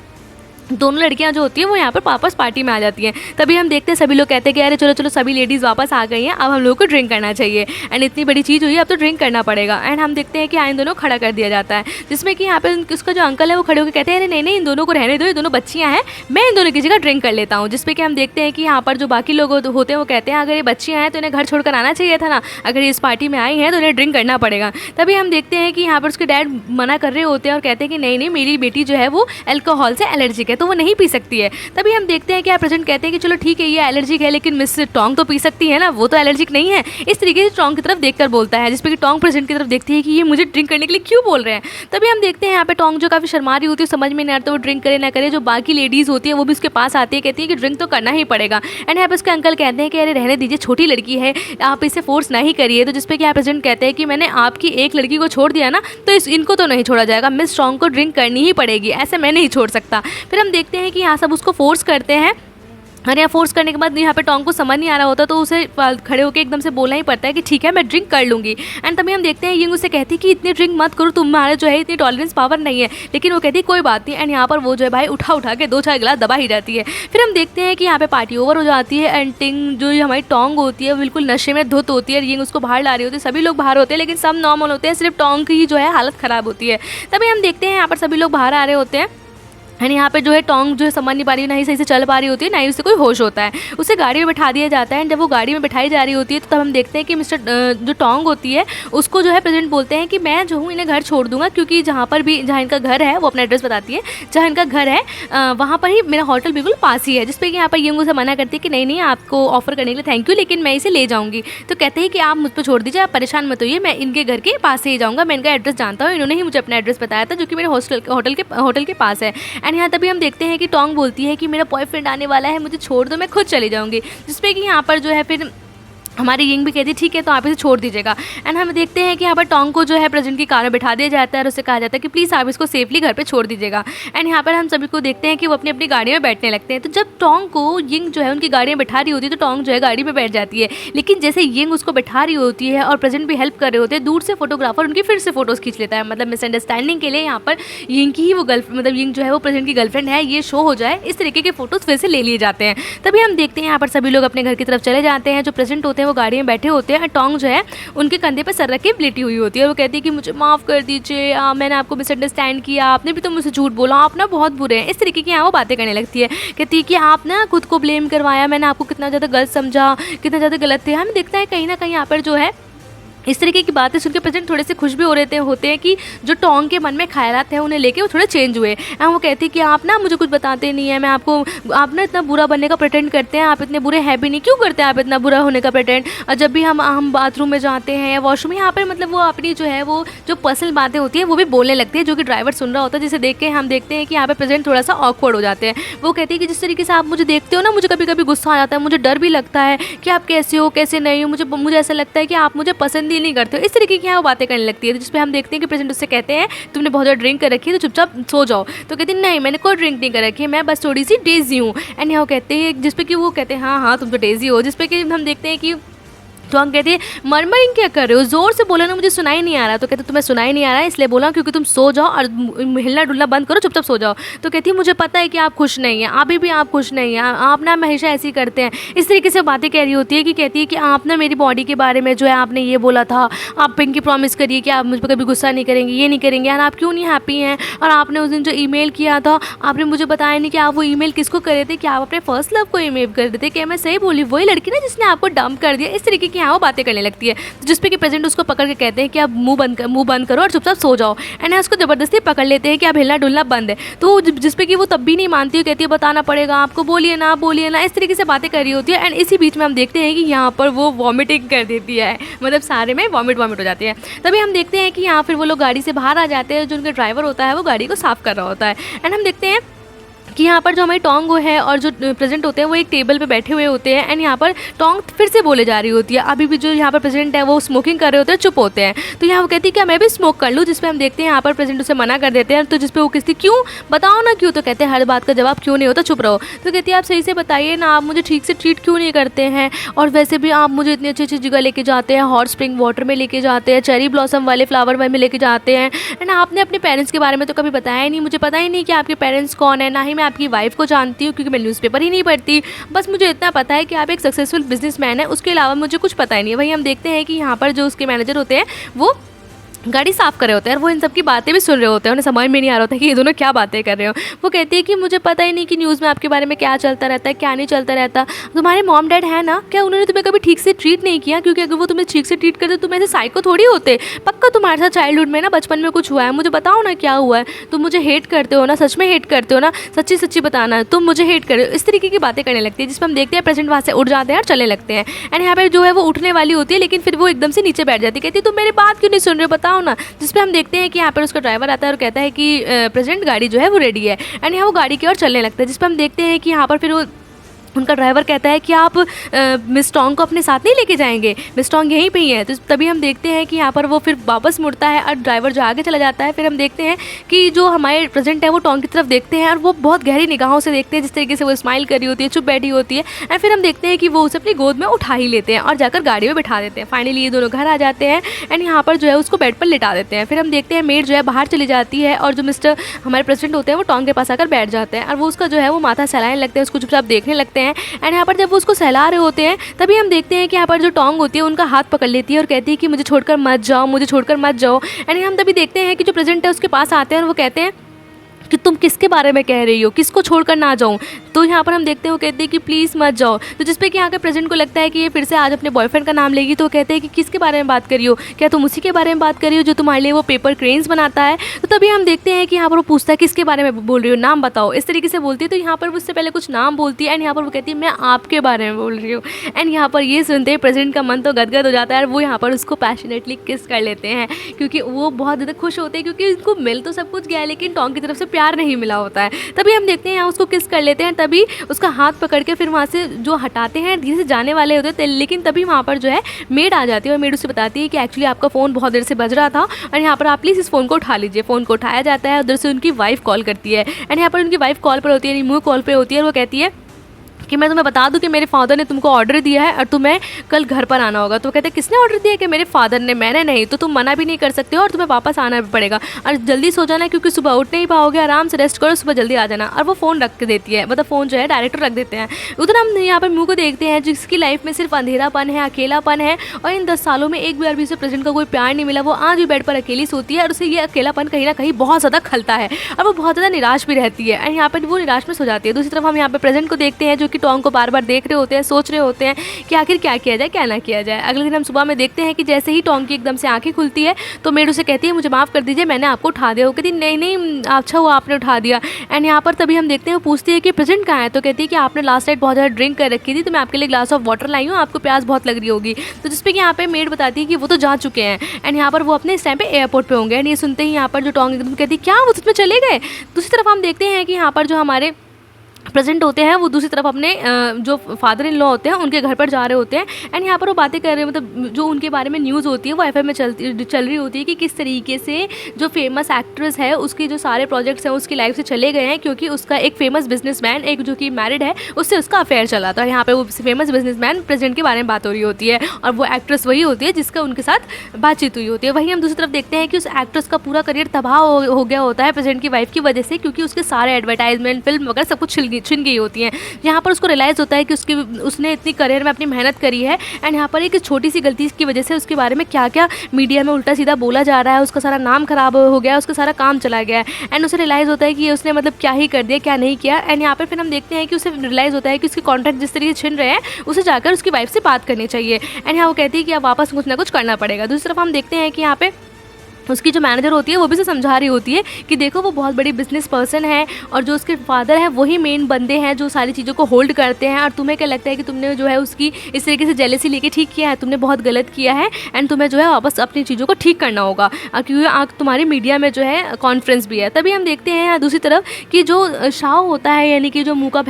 दोनों लड़कियां जो होती हैं वो यहाँ पर वापस पार्टी में आ जाती हैं। तभी हम देखते हैं सभी लोग कहते हैं कि अरे चलो सभी लेडीज़ वापस आ गई हैं, अब हम लोगों को ड्रिंक करना चाहिए एंड इतनी बड़ी चीज़ हुई है अब तो ड्रिंक करना पड़ेगा। एंड हम देखते हैं कि इन दोनों खड़ा कर दिया जाता है, जिसमें कि यहाँ पे उसका जो अंकल है वो खड़े होकर कहते हैं अरे नहीं इन दोनों को रहने दो, ये दोनों बच्चियाँ हैं, मैं इन दोनों की जगह ड्रिंक कर लेता हूँ। जिसपे कि हम देखते हैं कि यहाँ पर जो बाकी लोग होते हैं वो कहते हैं अगर ये बच्चियाँ हैं तो इन्हें घर छोड़कर आना चाहिए था ना, अगर ये इस पार्टी में आई हैं तो इन्हें ड्रिंक करना पड़ेगा। तभी हम देखते हैं कि यहाँ पर उसके डैड मना कर रहे होते हैं और कहते हैं कि नहीं मेरी बेटी जो है वो अल्कोहल से एलर्जिक है तो वो नहीं पी सकती है। तभी हम देखते हैं कि प्रेसिडेंट कहते हैं कि चलो ठीक है ये एलर्जिक है, लेकिन मिस टोंग तो पी सकती है ना, वो तो एलर्जिक नहीं है। इस तरीके से टोंग की तरफ देखकर बोलता है, जिसपे कि टोंग प्रेसिडेंट की तरफ देखती है कि ये मुझे ड्रिंक करने के लिए क्यों बोल रहे हैं। तभी हम देखते हैं यहाँ पे टोंग जो काफ़ी शर्मा रही होती है, समझ में नहीं आता वो ड्रिंक करे ना करे। जो बाकी लेडीज़ होती है वो भी उसके पास आती है, कहती है कि ड्रिंक तो करना ही पड़ेगा। एंड यहाँ पे उसके अंकल कहते हैं कि अरे रहने दीजिए, छोटी लड़की है, आप इसे फोर्स नहीं करिए। तो जिसपे कि प्रेसिडेंट कहते हैं कि मैंने आपकी एक लड़की को छोड़ दिया ना तो इनको तो नहीं छोड़ा जाएगा, मिस टोंग को ड्रिंक करनी ही पड़ेगी, ऐसे मैं नहीं छोड़ सकता। फिर हम देखते हैं कि यहाँ सब उसको फोर्स करते हैं और यहाँ फोर्स करने के बाद यहाँ पे टोंग को समझ नहीं आ रहा होता, तो उसे खड़े होकर एकदम से बोलना ही पड़ता है कि ठीक है मैं ड्रिंक कर लूँगी। एंड तभी हम देखते हैं यिंग उसे कहती है कि इतनी ड्रिंक मत करो, तुम्हारे जो है इतनी टॉलरेंस पावर नहीं है। लेकिन वो कहती है कोई बात नहीं। एंड यहाँ पर वो जो है भाई उठा के 2-4 गिलास दबा ही जाती है। फिर हम देखते हैं कि यहाँ पे पार्टी ओवर हो जाती है एंड टिंग जो हमारी टोंग होती है बिल्कुल नशे में धुत होती है। यिंग उसको बाहर ला रही होती है, सभी लोग बाहर होते हैं लेकिन सब नॉर्मल होते हैं, सिर्फ टोंग की ही जो है हालत ख़राब होती है। तभी हम देखते हैं यहाँ पर सभी लोग बाहर आ रहे होते हैं एंड यहाँ पे जो है टोंग जो है समझ नहीं पा रही है, ना ही सही से चल पा रही होती है, ना ही उसे कोई होश होता है। उसे गाड़ी में बैठा दिया जाता है एंड जब वो गाड़ी में बैठाई जा रही होती है तो तब हम देखते हैं कि मिस्टर जो टोंग होती है उसको जो है प्रेसिडेंट बोलते हैं कि मैं जो हूँ इन्हें घर छोड़ दूंगा, क्योंकि जहाँ इनका घर है, वो अपना एड्रेस बताती है, जहाँ इनका घर है वहाँ पर ही मेरा होटल बिल्कुल पास ही है। जिस पर कि यहाँ पर यंग उसे मना करती है कि नहीं आपको ऑफर करने के लिए थैंक यू, लेकिन मैं इसे ले जाऊँगी। तो कहते हैं कि आप मुझ पर छोड़ दीजिए, आप परेशान मत होइए, मैं इनके घर के पास से ही जाऊँगा, मैं इनका एड्रेस जानता हूँ, इन्होंने ही मुझे अपना एड्रेस बताया था जो कि मेरे होटल के पास है। एंड यहाँ तभी हम देखते हैं कि टोंग बोलती है कि मेरा बॉयफ्रेंड आने वाला है, मुझे छोड़ दो, मैं खुद चली जाऊंगी। जिसपे कि यहाँ पर जो है फिर हमारी यिंग भी कहती है ठीक है तो आप इसे छोड़ दीजिएगा। एंड हम देखते हैं कि यहाँ पर टोंग को जो है प्रेसिडेंट की कार में बैठा दिया जाता है और उससे कहा जाता है कि प्लीज़ आप इसको सेफली घर पे छोड़ दीजिएगा। एंड यहाँ पर हम सभी को देखते हैं कि वो अपनी अपनी गाड़ी में बैठने लगते हैं। तो जब टोंग को यिंग जो है उनकी गाड़ी में बैठा रही होती है तो टोंग जो है गाड़ी में बैठ जाती है, लेकिन जैसे यिंग उसको बैठा रही होती है और प्रेसिडेंट भी हेल्प कर रहे होते हैं, दूर से फोटोग्राफर उनकी फिर से फोटोज़ खींच लेता है। मतलब मिसअंडरस्टैंडिंग के लिए यहाँ पर यिंग की ही वो मतलब यिंग जो है वो प्रेसिडेंट की गर्लफ्रेंड है, ये शो हो जाए, इस तरीके के फोटोज़ फिर से ले लिए जाते हैं। तभी हम देखते हैं यहाँ पर सभी लोग अपने घर की तरफ चले जाते हैं। जो प्रेसिडेंट होते हैं वो गाड़ी में बैठे होते हैं, टोंग जो है उनके कंधे पर सर रख के लेटी हुई होती है और वो कहती है कि मुझे माफ़ कर दीजिए, मैंने आपको मिसअंडरस्टैंड किया, आपने भी तो मुझसे झूठ बोला, आप ना बहुत बुरे हैं। इस तरीके की यहाँ वो बातें करने लगती है। कहती है कि आप ना खुद को ब्लेम करवाया, मैंने आपको कितना ज़्यादा गलत समझा, कितना ज़्यादा गलत थे। हमें दिखता है कहीं ना कहीं यहाँ पर जो है इस तरीके की बातें सुनकर प्रेसिडेंट थोड़े से खुश भी हो रहे होते हैं कि जो टोंग के मन में ख्यालात हैं उन्हें लेके वो थोड़े चेंज हुए। एंड वो कहती है कि आप ना मुझे कुछ बताते नहीं है, मैं आपको, आप ना इतना बुरा बनने का प्रेटेंड करते हैं, आप इतने बुरे हैं भी नहीं, क्यों करते हैं आप इतना बुरा होने का प्रेटेंड। और जब भी हम बाथरूम में जाते हैं या वॉशरूम, यहाँ पर मतलब वो अपनी जो है वो जो पर्सनल बातें होती है वो भी बोलने लगती है, जो कि ड्राइवर सुन रहा होता है, जिसे देख के हम देखते हैं कि यहाँ पर प्रेसिडेंट थोड़ा सा ऑकवर्ड हो जाते हैं। वो कहती है कि जिस तरीके से आप मुझे देखते हो ना, मुझे कभी कभी गुस्सा आ जाता है, मुझे डर भी लगता है कि आप कैसे हो कैसे नहीं हो, मुझे ऐसा लगता है कि आप मुझे पसंद ही नहीं करते हो। इस तरीके की वो बातें करने लगती है। तो जिसपे हम देखते हैं कि प्रेसिडेंट उससे कहते हैं तुमने बहुत ज़्यादा ड्रिंक कर रखी है तो चुपचाप सो जाओ। तो कहती है नहीं मैंने कोई ड्रिंक नहीं कर रखी है, मैं बस थोड़ी सी डेजी हूँ। एंड यहाँ कहते हैं, जिसपे कि वो कहते हैं हाँ तुम तो डेजी हो। जिसपे कि हम देखते हैं कि तो हम कहते हैं मरमरिंग क्या कर रहे हो, ज़ोर से बोलो ना, मुझे सुनाई नहीं आ रहा। तो कहते तुम्हें सुनाई नहीं आ रहा है इसलिए बोला क्योंकि तुम सो जाओ और हिलना डुलना बंद करो, चुपचाप सो जाओ। तो कहती है मुझे पता है कि आप खुश नहीं हैं, अभी भी आप खुश नहीं हैं, आप ना हमेशा ऐसे ही करते हैं। इस तरीके से बातें कह रही होती है कि कहती है कि आप ना मेरी बॉडी के बारे में जो है आपने ये बोला था, आप पिंकी प्रॉमिस करिए कि आप मुझ पर कभी गुस्सा नहीं करेंगे, ये नहीं करेंगे। यार आप क्यों नहीं हैप्पी हैं, और आपने उस दिन जो ईमेल किया था आपने मुझे बताया नहीं कि आप वो ईमेल किसको कर रहे थे, कि आप अपने फर्स्ट लव को ईमेल कर रहे थे। क्या मैं सही बोली, वही लड़की ना जिसने आपको डंप कर दिया। इस तरीके की वो बातें करने लगती है। जिस पे कि प्रेसिडेंट उसको पकड़ के कहते हैं कि आप मुंह बंद करो और चुपचाप सो जाओ। एंड उसको जबरदस्ती पकड़ लेते हैं कि आप हिलना डुलना बंद है। तो जिस पे कि वो तब भी नहीं मानती है, कहती है बताना पड़ेगा आपको, बोलिए ना बोलिए ना, इस तरीके से बातें कर रही होती है। एंड इसी बीच में हम देखते हैं कि यहाँ पर वो वॉमिटिंग कर देती है, मतलब सारे में वॉमिट हो जाती है। तभी हम देखते हैं कि यहाँ फिर वो लोग गाड़ी से बाहर आ जाते हैं, जो उनका ड्राइवर होता है वो गाड़ी को साफ कर रहा होता है। एंड हम देखते हैं कि यहाँ पर जो हमारी टोंग है और जो प्रेसिडेंट होते हैं वो एक टेबल पे बैठे हुए होते हैं। एंड यहाँ पर टोंग फिर से बोले जा रही होती है, अभी भी जो यहाँ पर प्रेसिडेंट है वो स्मोकिंग कर रहे होते हैं, चुप होते हैं। तो यहाँ वो कहती है कि मैं भी स्मोक कर लूँ, जिसपे हम देखते हैं यहाँ पर प्रेसिडेंट उसे मना कर देते हैं। तो जिसपे वो किसती क्यों बताओ ना क्यों, तो कहते हैं हर बात का जवाब क्यों नहीं होता, चुप रहो। तो कहती है आप सही से बताइए ना, आप मुझे ठीक से ट्रीट क्यों नहीं करते हैं, और वैसे भी आप मुझे इतनी अच्छी अच्छी जगह लेके जाते हैं, हॉट स्प्रिंग वाटर में लेके जाते हैं, चेरी ब्लॉसम वाले फ्लावर में लेके जाते हैं। एंड आपने अपने पेरेंट्स के बारे में तो कभी बताया ही नहीं, मुझे पता ही नहीं कि आपके पेरेंट्स कौन है, ना ही मैं आपकी वाइफ को जानती हूँ क्योंकि मैं न्यूज़पेपर ही नहीं पढ़ती। बस मुझे इतना पता है कि आप एक सक्सेसफुल बिजनेसमैन है, उसके अलावा मुझे कुछ पता ही नहीं है। वहीं हम देखते हैं कि यहाँ पर जो उसके मैनेजर होते हैं वो गाड़ी साफ़ कर रहे होते हैं और वो इन सब की बातें भी सुन रहे होते हैं। उन्हें समझ में नहीं आ रहा होता कि ये दोनों क्या बातें कर रहे हो। वो कहती है कि मुझे पता ही नहीं कि न्यूज़ में आपके बारे में क्या चलता रहता है, क्या नहीं चलता रहता। तुम्हारे मॉम डैड है ना, क्या उन्होंने तुम्हें कभी ठीक से ट्रीट नहीं किया? क्योंकि अगर वो तुम्हें ठीक से ट्रीट करते तो तुम ऐसे साइको थोड़ी होते। पक्का तुम्हारे साथ चाइल्डहुड में ना, बचपन में कुछ हुआ है, मुझे बताओ ना क्या हुआ है। तुम मुझे हेट करते हो ना, सच में हेट करते हो ना, सच्ची सच्ची बताना, तुम मुझे हेट कर रहे हो। इस तरीके की बातें करने लगती है, जिसमें हम देखते हैं प्रेसिडेंट वहाँ से उठ जाते हैं और चलने लगते हैं। एंड यहाँ पर जो है वो उठने वाली होती है, लेकिन फिर वो एकदम से नीचे बैठ जाती है, कहती है तुम मेरी बात क्यों नहीं सुन रहे हो, बताओ ना। जिसपे हम देखते हैं कि यहाँ पर उसका ड्राइवर आता है और कहता है कि प्रेसिडेंट गाड़ी जो है वो रेडी है। एंड यहाँ वो गाड़ी की ओर चलने लगता है, जिस पर हम देखते हैं कि यहाँ पर फिर वो उनका ड्राइवर कहता है कि आप मिस टोंग को अपने साथ नहीं लेके जाएंगे, मिस टोंग यहीं पे ही है। तो तभी हम देखते हैं कि यहाँ पर वो फिर वापस मुड़ता है और ड्राइवर जो आगे चला जाता है। फिर हम देखते हैं कि जो हमारे प्रेजेंट है वो टोंग की तरफ देखते हैं और वो बहुत गहरी निगाहों से देखते हैं, जिस तरीके से वो स्माइल कर रही होती है, चुप बैठी होती है। एंड फिर हम देखते हैं कि वो उसे अपनी गोद में उठा ही लेते हैं और जाकर गाड़ी में बैठा देते हैं। फाइनली ये दोनों घर आ जाते हैं एंड यहाँ पर जो है उसको बेड पर लिटा देते हैं। फिर हम देखते हैं मेड जो है बाहर चली जाती है और जो मिस्टर हमारे प्रेसिडेंट होते हैं वो टोंग के पास आकर बैठ जाते हैं और वो उसका जो है वो माथा सहलाने लगते हैं, उसको चुपचाप देखने लगते हैं। एंड यहाँ पर जब वो उसको सहला रहे होते हैं तभी हम देखते हैं कि यहाँ पर जो टोंग होती है उनका हाथ पकड़ लेती है और कहती है कि मुझे छोड़कर मत जाओ, मुझे छोड़कर मत जाओ। एंड हम तभी देखते हैं कि जो प्रेजेंट है उसके पास आते हैं और वो कहते हैं कि तुम किसके बारे में कह रही हो, किसको छोड़कर ना जाऊँ। तो यहाँ पर हम देखते हैं वो कहते हैं कि प्लीज़ मत जाओ। तो जिस पे कि यहाँ के प्रेजेंट को लगता है कि ये फिर से आज अपने बॉयफ्रेंड का नाम लेगी। तो वो कहते हैं कि किसके बारे में बात कर रही हो, क्या तुम उसी के बारे में बात कर रही हो जो तुम्हारे लिए वो पेपर क्रेन्स बनाता है। तो तभी हम देखते हैं कि यहाँ पर वो पूछता है किसके बारे में बोल रही हो, नाम बताओ, इस तरीके से बोलती है। तो यहाँ पर वो उससे पहले कुछ नाम बोलती है एंड यहाँ पर वो कहती है मैं आपके बारे में बोल रही हूँ। एंड यहाँ पर ये सुनते ही प्रेजेंट का मन तो गदगद हो जाता है और वो यहाँ पर उसको पैशनेटली किस कर लेते हैं, क्योंकि वो बहुत ज़्यादा खुश होते हैं क्योंकि उनको मिल तो सब कुछ गया है लेकिन टोंग की तरफ से प्यार नहीं मिला होता है। तभी हम देखते हैं यहाँ उसको किस कर लेते हैं, तभी उसका हाथ पकड़ के फिर वहाँ से जो हटाते हैं धीरे से जाने वाले होते हैं। लेकिन तभी वहाँ पर जो है मेड आ जाती है और मेड उसे बताती है कि एक्चुअली आपका फ़ोन बहुत देर से बज रहा था और यहाँ पर आप प्लीज़ इस फ़ोन को उठा लीजिए। फ़ोन को उठाया जाता है, उधर से उनकी वाइफ कॉल करती है एंड यहाँ पर उनकी वाइफ कॉल पर होती है, रिमूव कॉल पर होती है और वो कहती है कि मैं तुम्हें बता दूं कि मेरे फादर ने तुमको ऑर्डर दिया है और तुम्हें कल घर पर आना होगा। तो कहते हैं किसने ऑर्डर दिया? कि मेरे फादर ने, मैंने नहीं। तो तुम मना भी नहीं कर सकते हो और तुम्हें वापस आना भी पड़ेगा और जल्दी सो जाना क्योंकि सुबह उठ नहीं पाओगे, आराम से रेस्ट करो, सुबह जल्दी आ जाना। और वो फ़ोन रख के देती है, मतलब फ़ोन जो है डायरेक्टर रख देते हैं। उधर हम यहाँ पर मुँह को देखते हैं जिसकी लाइफ में सिर्फ अंधेरापन है, अकेलापन है और इन 10 सालों में एक बार भी उसे प्रेजेंट का कोई प्यार नहीं मिला। वो आज भी बेड पर अकेली सोती है और उसे ये अकेलापन कहीं ना कहीं बहुत ज़्यादा खलता है और वो बहुत ज़्यादा निराश भी रहती है एंड यहाँ पर वो निराश में सो जाती है। दूसरी तरफ हम यहाँ पर प्रेजेंट को देखते हैं जो कि टोंग को बार बार देख रहे होते हैं, सोच रहे होते हैं कि आखिर क्या किया जाए, क्या ना किया जाए। अगले दिन हम सुबह में देखते हैं कि जैसे ही टोंग की एकदम से आंखें खुलती है तो मेड उसे कहती है मुझे माफ़ कर दीजिए, मैंने आपको उठा दिया। वो कहती नहीं नहीं अच्छा हुआ आपने उठा दिया। एंड यहाँ पर तभी हम देखते हैं वो पूछती है कि प्रेजेंट कहाँ है। तो कहती है कि आपने लास्ट नाइट बहुत ज़्यादा ड्रिंक कर रखी थी तो मैं आपके लिए ग्लास ऑफ वाटर लाई हूँ, आपको प्यास बहुत लग रही होगी। तो जिस पे कि यहाँ पे मेड बताती है कि वो तो जा चुके हैं एंड यहाँ पर वो अपने इस टाइम पे एयरपोर्ट पे होंगे। एंड ये सुनते ही यहाँ पर जो टोंग एकदम कहती है क्या वो सच में चले गए। दूसरी तरफ हम देखते हैं कि यहाँ पर जो हमारे प्रेजेंट होते हैं वो दूसरी तरफ अपने जो फादर इन लॉ होते हैं उनके घर पर जा रहे होते हैं एंड यहाँ पर वो बातें कर रहे हैं, मतलब जो उनके बारे में न्यूज़ होती है वो एफएम में चल रही होती है कि किस तरीके से जो फेमस एक्ट्रेस है उसकी जो सारे प्रोजेक्ट्स हैं उसकी लाइफ से चले गए हैं क्योंकि उसका एक फेमस बिजनेसमैन, एक जो कि मैरिड है, उससे उसका अफेयर चला था। यहाँ पर वो फेमस बिजनेसमैन प्रेजेंट के बारे में बात हो रही होती है और वो एक्ट्रेस वही होती है जिसका उनके साथ बातचीत हुई होती है। वहीं हम दूसरी तरफ देखते हैं कि उस एक्ट्रेस का पूरा करियर तबाह हो गया होता है प्रेजेंट की वाइफ की वजह से, क्योंकि उसके सारे एडवर्टाइजमेंट, फिल्म वगैरह सब कुछ छिन गई होती हैं। यहाँ पर उसको रियलाइज़ होता है कि उसने इतनी करियर में अपनी मेहनत करी है एंड यहाँ पर एक छोटी सी गलती की वजह से उसके बारे में क्या क्या मीडिया में उल्टा सीधा बोला जा रहा है, उसका सारा नाम खराब हो गया, उसका सारा काम चला गया है एंड उसे रियलाइज़ होता है कि उसने मतलब क्या ही कर दिया, क्या नहीं किया। एंड यहाँ पर फिर हम देखते हैं कि उसे रियलाइज़ होता है कि उसके कॉन्ट्रैक्ट जिस तरीके से छिन रहे हैं उसे जाकर उसकी वाइफ से बात करनी चाहिए एंड यहाँ वो कहती है कि अब वापस कुछ ना कुछ करना पड़ेगा। दूसरी तरफ हम देखते हैं कि यहाँ पे उसकी जो मैनेजर होती है वो भी उसे समझा रही होती है कि देखो वो बहुत बड़ी बिजनेस पर्सन है और जो उसके फादर हैं वही मेन बंदे हैं जो सारी चीज़ों को होल्ड करते हैं और तुम्हें क्या लगता है कि तुमने जो है उसकी इस तरीके से जेलेसी लेके ठीक किया है, तुमने बहुत गलत किया है एंड तुम्हें जो है वापस अपनी चीज़ों को ठीक करना होगा क्योंकि तुम्हारी मीडिया में जो है कॉन्फ्रेंस भी है। तभी हम देखते हैं दूसरी तरफ कि जो शाह होता है यानी कि जो मुँह का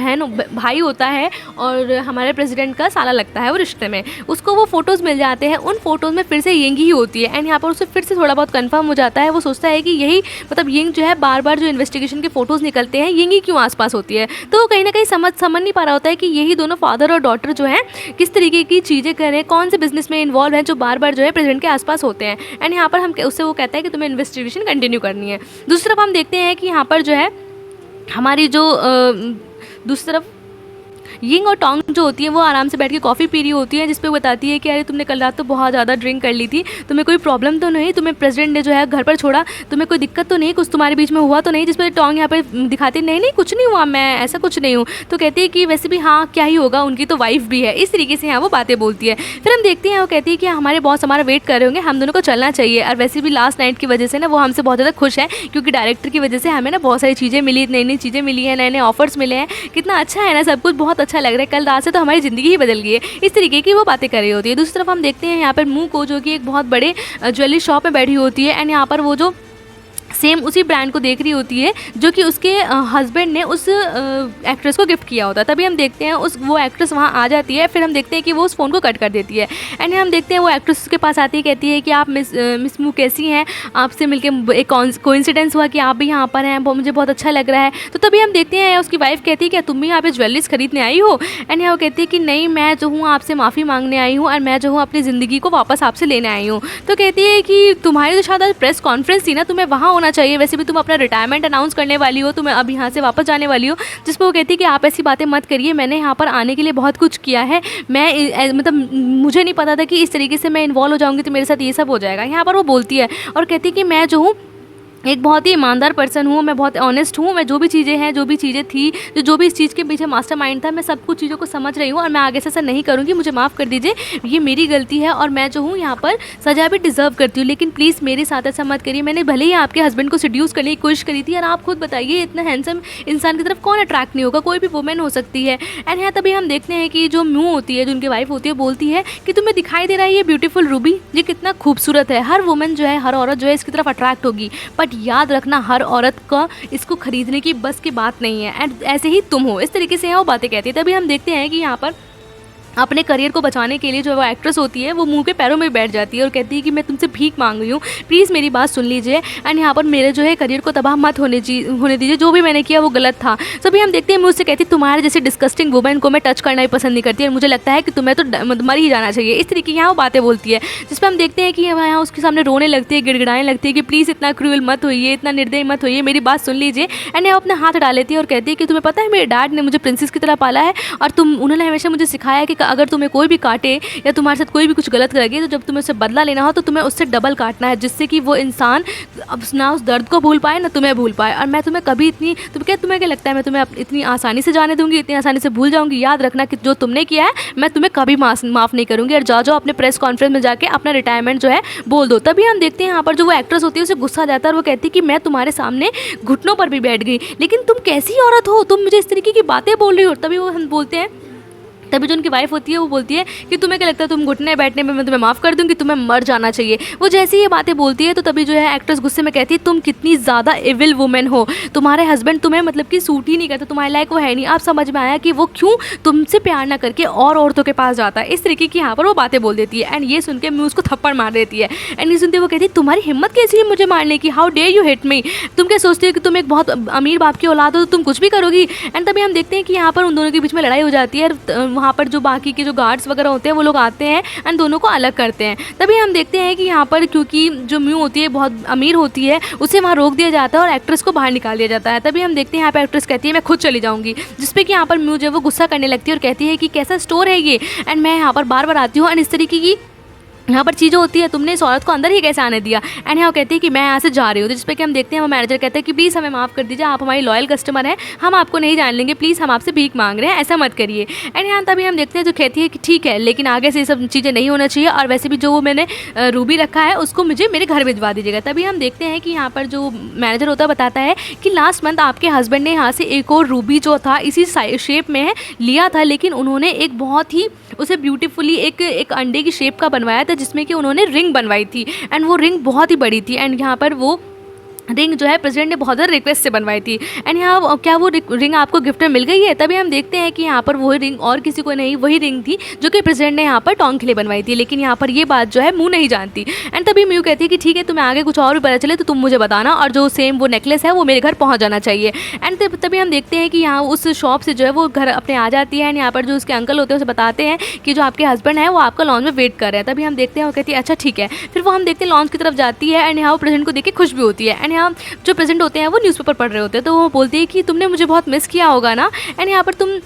भाई होता है और हमारे प्रेसिडेंट का साला लगता है वो रिश्ते में, उसको वो फ़ोटोज़ मिल जाते हैं। उन फ़ोटोज़ में फिर से यंग ही होती है एंड यहाँ पर उसे फिर से थोड़ा बहुत कंफर्म हो जाता है। वो सोचता है कि यही मतलब यंग जो है बार बार जो इन्वेस्टिगेशन के फोटोज़ निकलते हैं यंग ही क्यों आसपास होती है। तो वो कहीं ना कहीं समझ नहीं पा रहा होता है कि यही दोनों फादर और डॉटर जो हैं किस तरीके की चीज़ें कर रहे हैं, कौन से बिजनेस में इन्वॉल्व हैं जो बार बार जो है प्रेसिडेंट के आसपास होते हैं। एंड यहाँ पर हम उससे वो कहता है कि तुम्हें इन्वेस्टिगेशन कंटिन्यू करनी है। दूसरी तरफ हम देखते हैं कि यहाँ पर जो है हमारी जो दूसरी तरफ यिंग और टोंग जो होती है वो आराम से बैठ के कॉफ़ी पी रही होती है, जिसपे बताती है कि अरे तुमने कल रात तो बहुत ज़्यादा ड्रिंक कर ली थी, तुम्हें कोई प्रॉब्लम तो नहीं, तुम्हें प्रेसिडेंट ने जो है घर पर छोड़ा, तुम्हें कोई दिक्कत तो नहीं, कुछ तुम्हारे बीच में हुआ तो नहीं। जिस पर टोंग यहाँ पर दिखाती नहीं नहीं कुछ नहीं हुआ, मैं ऐसा कुछ नहीं हूँ। तो कहती है कि वैसे भी हाँ क्या ही होगा, उनकी तो वाइफ भी है। इस तरीके से यहाँ वो बातें बोलती है। फिर हम देखते हैं वो कहती है कि हमारे बॉस हमारा वेट कर रहे होंगे, हम दोनों को चलना चाहिए। और वैसे भी लास्ट नाइट की वजह से ना वो हमसे बहुत ज़्यादा खुश है क्योंकि डायरेक्टर की वजह से हमें ना बहुत सारी चीज़ें मिली, नई नई चीज़ें मिली हैं, नए नए ऑफर्स मिले हैं, कितना अच्छा है ना, सब कुछ बहुत अच्छा लग रहा है, कल रात से तो हमारी ज़िंदगी ही बदल गई है। इस तरीके की वो बातें कर रही होती है। दूसरी तरफ हम देखते हैं यहाँ पर मुँह को जो कि एक बहुत बड़े ज्वेलरी शॉप में बैठी होती है एंड यहाँ पर वो जो सेम उसी ब्रांड को देख रही होती है जो कि उसके हस्बैंड ने उस एक्ट्रेस को गिफ्ट किया होता है। तभी हम देखते हैं वो एक्ट्रेस वहाँ आ जाती है, फिर हम देखते हैं कि वो उस फ़ोन को कट कर देती है। एंड हम देखते हैं वो एक्ट्रेस उसके पास आती है, कहती है कि आप मिस मू कैसी हैं, आपसे मिलकर एक कोइंसिडेंस हुआ कि आप भी यहाँ पर हैं, मुझे बहुत अच्छा लग रहा है। तो तभी हम देखते हैं उसकी वाइफ कहती है क्या तुम भी यहाँ पे ज्वेलरीज खरीदने आई हो। एंड वो कहती है कि नहीं, मैं जो हूँ आपसे माफ़ी मांगने आई हूँ और मैं जो हूँ अपनी ज़िंदगी को वापस आपसे लेने आई हूँ। तो कहती है कि तुम्हारी तो शायद आज प्रेस कॉन्फ्रेंस थी ना, तुम्हें वहाँ होना चाहिए, वैसे भी तुम अपना रिटायरमेंट अनाउंस करने वाली हो, तुम्हें अब यहाँ से वापस जाने वाली हो। जिस पर वो कहती है कि आप ऐसी बातें मत करिए, मैंने यहाँ पर आने के लिए बहुत कुछ किया है, मैं मतलब मुझे नहीं पता था कि इस तरीके से मैं इन्वॉल्व हो जाऊँगी तो मेरे साथ ये सब हो जाएगा। यहाँ पर वो बोलती है और कहती है कि मैं जो हूँ एक बहुत ही ईमानदार पर्सन हूँ, मैं बहुत ऑनेस्ट हूँ, मैं जो भी चीज़ें हैं, जो भी चीज़ें थी, जो भी इस चीज़ के पीछे मास्टरमाइंड था, मैं सब कुछ चीज़ों को समझ रही हूँ और मैं आगे से ऐसा नहीं करूँगी, मुझे माफ़ कर दीजिए, ये मेरी गलती है और मैं जो हूँ यहाँ पर सज़ा भी डिज़र्व करती हूँ, लेकिन प्लीज़ मेरे साथ ऐसा मत करिए। मैंने भले ही आपके हस्बैंड को सिड्यूस करने की कोशिश करी थी और आप खुद बताइए इतना हैंडसम इंसान की तरफ कौन अट्रैक्ट नहीं होगा, कोई भी वुमेन हो सकती है। एंड यहाँ तभी हम देखते हैं कि जो म्यू होती है, जो उनकी वाइफ होती है, बोलती है कि तुम्हें दिखाई दे रहा है ये ब्यूटीफुल रूबी, ये कितना खूबसूरत है, हर वुमेन जो है, हर औरत जो है इसकी तरफ अट्रैक्ट होगी, बट याद रखना हर औरत का इसको खरीदने की बस की बात नहीं है। एंड ऐसे ही तुम हो, इस तरीके से है वो बातें कहती है। तभी हम देखते हैं कि यहाँ पर अपने करियर को बचाने के लिए जो वो एक्ट्रेस होती है वो मुंह के पैरों में बैठ जाती है और कहती है कि मैं तुमसे भीख मांग रही हूँ, प्लीज़ मेरी बात सुन लीजिए एंड यहाँ पर मेरे जो है करियर को तबाह मत होने दीजिए, जो भी मैंने किया वो गलत था। तभी हम देखते हैं मैं उससे कहती तुम्हारे जैसे डिस्कस्टिंग वुमेन को मैं टच करना ही पसंद नहीं करती और मुझे लगता है कि तुम्हें तो मर ही जाना चाहिए। इस तरीके की यहाँ वो बातें बोलती है, जिस पर हम देखते हैं कि यहाँ उसके सामने रोने लगती है, गिड़गिड़ाने लगती है कि प्लीज़ इतना क्रूअल मत होइए, इतना निर्दयी मत होइए, मेरी बात सुन लीजिए। एंड वो अपना हाथ डाल लेती है और कहती है कि तुम्हें पता है मेरे डैड ने मुझे प्रिंसेस की तरह पाला है और उन्होंने हमेशा मुझे सिखाया कि अगर तुम्हें कोई भी काटे या तुम्हारे साथ कोई भी कुछ गलत करेगी तो जब तुम्हें उससे बदला लेना हो तो तुम्हें उससे डबल काटना है, जिससे कि वो इंसान अब ना उस दर्द को भूल पाए ना तुम्हें भूल पाए। और मैं तुम्हें कभी तुम्हें क्या लगता है मैं तुम्हें इतनी आसानी से जाने दूंगी, इतनी आसानी से भूल जाऊंगी? याद रखना कि जो तुमने किया है मैं तुम्हें कभी माफ़ नहीं करूंगी और जाओ अपने प्रेस कॉन्फ्रेंस में जाके अपना रिटायरमेंट जो है बोल दो। तभी हम देखते हैं यहाँ पर जो वो एक्ट्रेस होती है उसे गुस्सा जाता है और वो कहती है कि मैं तुम्हारे सामने घुटनों पर भी बैठ गई, लेकिन तुम कैसी औरत हो, तुम मुझे इस तरीके की बातें बोल रही हो। तभी वो हम बोलते हैं, तभी जो उनकी वाइफ होती है वो बोलती है कि तुम्हें क्या लगता है तुम घुटने बैठने में मैं तुम्हें माफ़ कर दूंगी, तुम्हें मर जाना चाहिए। वो जैसे ही ये बातें बोलती है तो तभी जो है एक्ट्रेस गुस्से में कहती है तुम कितनी ज़्यादा इविल वुमेन हो, तुम्हारे हस्बैंड तुम्हें मतलब कि सूट ही नहीं करता, तुम्हारे लायक वो है नहीं। आप समझ में आया कि वो क्यों तुमसे प्यार ना करके और औरतों के पास जाता है। इस तरीके की यहाँ पर वो बातें बोल देती है एंड ये सुन के मैं उसको थप्पड़ मार देती है। एंड ये सुनते वो कहती है तुम्हारी हिम्मत कैसी है मुझे मारने की, how dare you hit me, तुम क्या सोचते हो कि तुम एक बहुत अमीर बाप की औलाद हो तो तुम कुछ भी करोगी। एंड तभी हम देखते हैं कि यहाँ पर उन दोनों के बीच में लड़ाई हो जाती है, वहाँ पर जो बाकी जो गार्ड्स वगैरह होते हैं वो लोग आते हैं एंड दोनों को अलग करते हैं। तभी हम देखते हैं कि यहाँ पर क्योंकि जो म्यू होती है बहुत अमीर होती है, उसे वहाँ रोक दिया जाता है और एक्ट्रेस को बाहर निकाल दिया जाता है। तभी हम देखते हैं यहाँ पर एक्ट्रेस कहती है मैं खुद चली जाऊँगी, जिसपे कि यहाँ पर म्यू जो है वो गुस्सा करने लगती है और कहती है कि कैसा स्टोर है ये एंड मैं यहाँ पर बार बार आती हूँ एंड इस तरीके की यहाँ पर चीज़ें होती है, तुमने इस औरत को अंदर ही कैसे आने दिया। एंड यहाँ कहती है कि मैं यहाँ से जा रही हूँ, तो जिस पे कि हम देखते हैं वो मैनेजर कहते हैं कि प्लीज़ हमें माफ़ कर दीजिए, आप हमारी लॉयल कस्टमर हैं, हम आपको नहीं जान लेंगे, प्लीज़ हम आपसे भीख मांग रहे हैं, ऐसा मत करिए। एंड यहाँ तभी हम देखते हैं जो कहती है कि ठीक है लेकिन आगे से ये सब चीज़ें नहीं होना चाहिए और वैसे भी जो वो मैंने रूबी रखा है उसको मुझे मेरे घर भिजवा दीजिएगा। तभी हम देखते हैं कि यहाँ पर जो मैनेजर होता है बताता है कि लास्ट मंथ आपके हस्बैंड ने यहाँ से एक और रूबी जो था इसी शेप में लिया था, लेकिन उन्होंने एक बहुत ही उसे ब्यूटीफुली एक अंडे की शेप का बनवाया था जिसमें कि उन्होंने रिंग बनवाई थी एंड वो रिंग बहुत ही बड़ी थी एंड यहाँ पर वो रिंग जो है प्रेसिडेंट ने बहुत ज़्यादा रिक्वेस्ट से बनवाई थी। एंड यहाँ क्या वो रिंग आपको गिफ्ट में मिल गई है? तभी हम देखते हैं कि यहाँ पर वही रिंग और किसी को नहीं, वही रिंग थी जो कि प्रेसिडेंट ने यहाँ पर टोंग के लिए बनवाई थी, लेकिन यहाँ पर ये बात जो है म्यू नहीं जानती। एंड तभी म्यू कहती है कि ठीक है तुम्हें आगे कुछ और भी पता चले तो तुम मुझे बताना और जो सेम वो नेकलेस है वो मेरे घर पहुँच जाना चाहिए। एंड तभी हम देखते हैं कि यहाँ उस शॉप से जो है वो घर अपने आ जाती है एंड यहाँ पर जो उसके अंकल होते हैं उसे बताते हैं कि जो आपके हस्बैंड है वो आपका लॉन्च में वेट कर रहे हैं। तभी हम देखते हैं वो कहती है अच्छा ठीक है, फिर वो हम देखते हैं लॉन्च की तरफ जाती है एंड यहाँ वो प्रेसिडेंट को देख के खुश भी होती है। एंड यहाँ जो प्रेसिडेंट होते हैं वो न्यूज़पेपर पढ़ रहे होते हैं तो वो बोलती है कि तुमने मुझे बहुत मिस किया होगा ना, एंड यहाँ पर तुम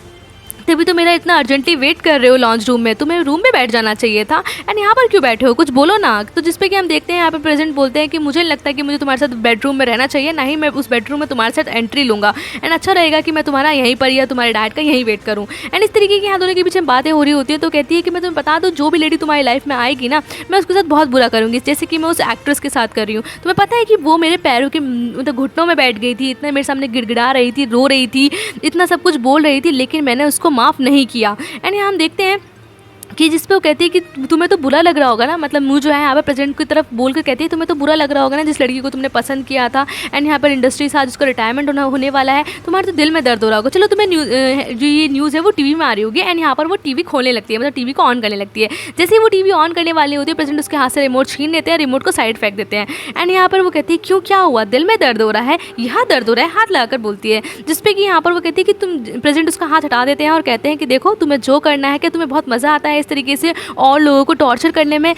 तभी तो मेरा इतना अर्जेंटली वेट कर रहे हो लॉन्च रूम में, तुम्हें रूम में बैठ जाना चाहिए था एंड यहाँ पर क्यों बैठे हो, कुछ बोलो ना। तो जिस पे कि हम देखते हैं यहाँ पर प्रेसिडेंट बोलते हैं कि मुझे लगता है कि मुझे तुम्हारे साथ बेडरूम में रहना चाहिए, ना ही मैं उस बेडरूम में तुम्हारे साथ एंट्री लूँगा एंड अच्छा रहेगा कि मैं तुम्हारा यहीं पर या तुम्हारे डैड का यहीं वेट करूँ। एंड इस तरीके की यहाँ दोनों के पीछे बातें हो रही होती है तो कहती है कि मैं तुम्हें बता दूँ जो भी लेडी तुम्हारी लाइफ में आएगी ना मैं उसके साथ बहुत बुरा करूँगी, जैसे कि मैं उस एक्ट्रेस के साथ कर रही हूँ। तुम्हें पता है कि वो मेरे पैरों के मतलब घुटनों में बैठ गई थी, इतना मेरे सामने गिड़गिड़ा रही थी, रो रही थी, इतना सब कुछ बोल रही थी, लेकिन मैंने उसको माफ़ नहीं किया। एंड यहाँ हम देखते हैं कि जिस पे वो कहती है कि तुम्हें तो बुरा लग रहा होगा ना, मतलब मुँह जो है यहाँ पर प्रेसिडेंट की तरफ बोल कर कहती है तुम्हें तो बुरा लग रहा होगा ना जिस लड़की को तुमने पसंद किया था, एंड यहाँ पर इंडस्ट्री से आज उसका रिटायरमेंट होने वाला है, तुम्हारे तो दिल में दर्द हो रहा होगा। चलो तुम्हें जो ये न्यूज़ है वो टीवी में आ रही होगी, एंड यहाँ पर वो टीवी खोलने लगती है, मतलब टीवी को ऑन करने लगती है। जैसे ही वो टीवी ऑन करने वाली होती है, प्रेसिडेंट उसके हाथ से रिमोट छीन लेते हैं, रिमोट को साइड फेंक देते हैं, एंड यहाँ पर वो कहती है क्यों, क्या हुआ, दिल में दर्द हो रहा है, यहाँ दर्द हो रहा है, हाथ लगाकर बोलती है। जिसपे कि यहाँ पर वो कहती है कि तुम, प्रेसिडेंट उसका हाथ हटा देते हैं और कहते हैं कि देखो तुम्हें जो करना है, कि तुम्हें बहुत मज़ा आता है इस तरीके से और लोगों को टॉर्चर करने में,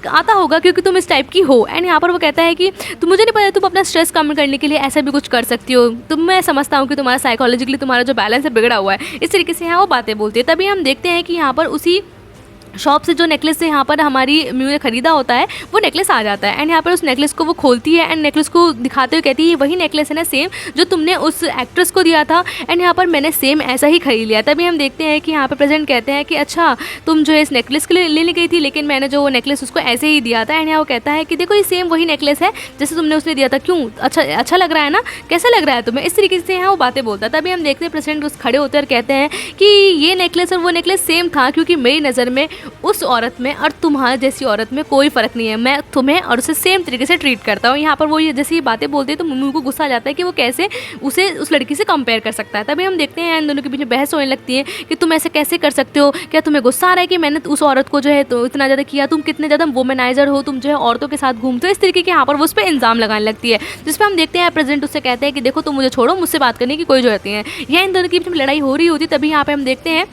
आता होगा क्योंकि तुम इस टाइप की हो। एंड यहाँ पर वो कहता है कि तुम, मुझे नहीं पता तुम अपना स्ट्रेस कम करने के लिए ऐसा भी कुछ कर सकती हो, मैं समझता हूँ कि तुम्हारा साइकोलॉजिकली तुम्हारा जो बैलेंस है बिगड़ा हुआ है, इस तरीके से यहाँ वो बातें बोलती है। तभी हम देखते हैं कि यहाँ पर उसी शॉप से जो नेकलेस से यहाँ पर हमारी म्यू ने ख़रीदा होता है वो नेकलेस आ जाता है, एंड यहाँ पर उस नेकलेस को वो खोलती है, एंड नेकलेस को दिखाते हुए कहती है वही नेकलेस है ना सेम जो तुमने उस एक्ट्रेस को दिया था, एंड यहाँ पर मैंने सेम ऐसा ही खरीद लिया। तभी हम देखते हैं कि यहाँ पर प्रेसिडेंट कहते हैं कि अच्छा तुम जो है इस नेकलेस के लिए लेने गई थी, लेकिन मैंने जो वो नेकलेस उसको ऐसे ही दिया था। एंड यहाँ वो कहता है कि देखो ये सेम वही नेकलेस है जैसे तुमने उसने दिया था, क्यों, अच्छा लग रहा है ना, कैसा लग रहा है तुम्हें, इस तरीके से यहाँ वो बातें बोलता है। तभी हम देखते हैं प्रेसिडेंट उस खड़े होते और कहते हैं कि ये नेकलेस और वो नेकलेस सेम था, क्योंकि मेरी नज़र में उस औरत में और तुम्हारे जैसी औरत में कोई फ़र्क नहीं है, मैं तुम्हें और उसे सेम तरीके से ट्रीट करता हूँ। यहाँ पर वो ये जैसे ये बातें बोलते हैं तो मम्मी को गुस्सा आ जाता है कि वो कैसे उसे उस लड़की से कंपेयर कर सकता है। तभी हम देखते हैं इन दोनों के बीच में बहस होने लगती है कि तुम ऐसे कैसे कर सकते हो, क्या तुम्हें गुस्सा आ रहा है कि मैंने उस औरत को जो है तो इतना ज़्यादा किया, तुम कितने ज़्यादा वुमेनाइजर हो, तुम जो है औरतों के साथ घूमते हो, इस तरीके के यहाँ पर वो उस पर इल्ज़ाम लगाने लगती है। जिस पर हम देखते हैं प्रेसिडेंट उससे कहते हैं कि देखो तुम मुझे छोड़ो, मुझसे बात करने की कोई जरूरत नहीं है। यह इन दोनों के बीच में लड़ाई हो रही होती, तभी यहाँ पर हम देखते हैं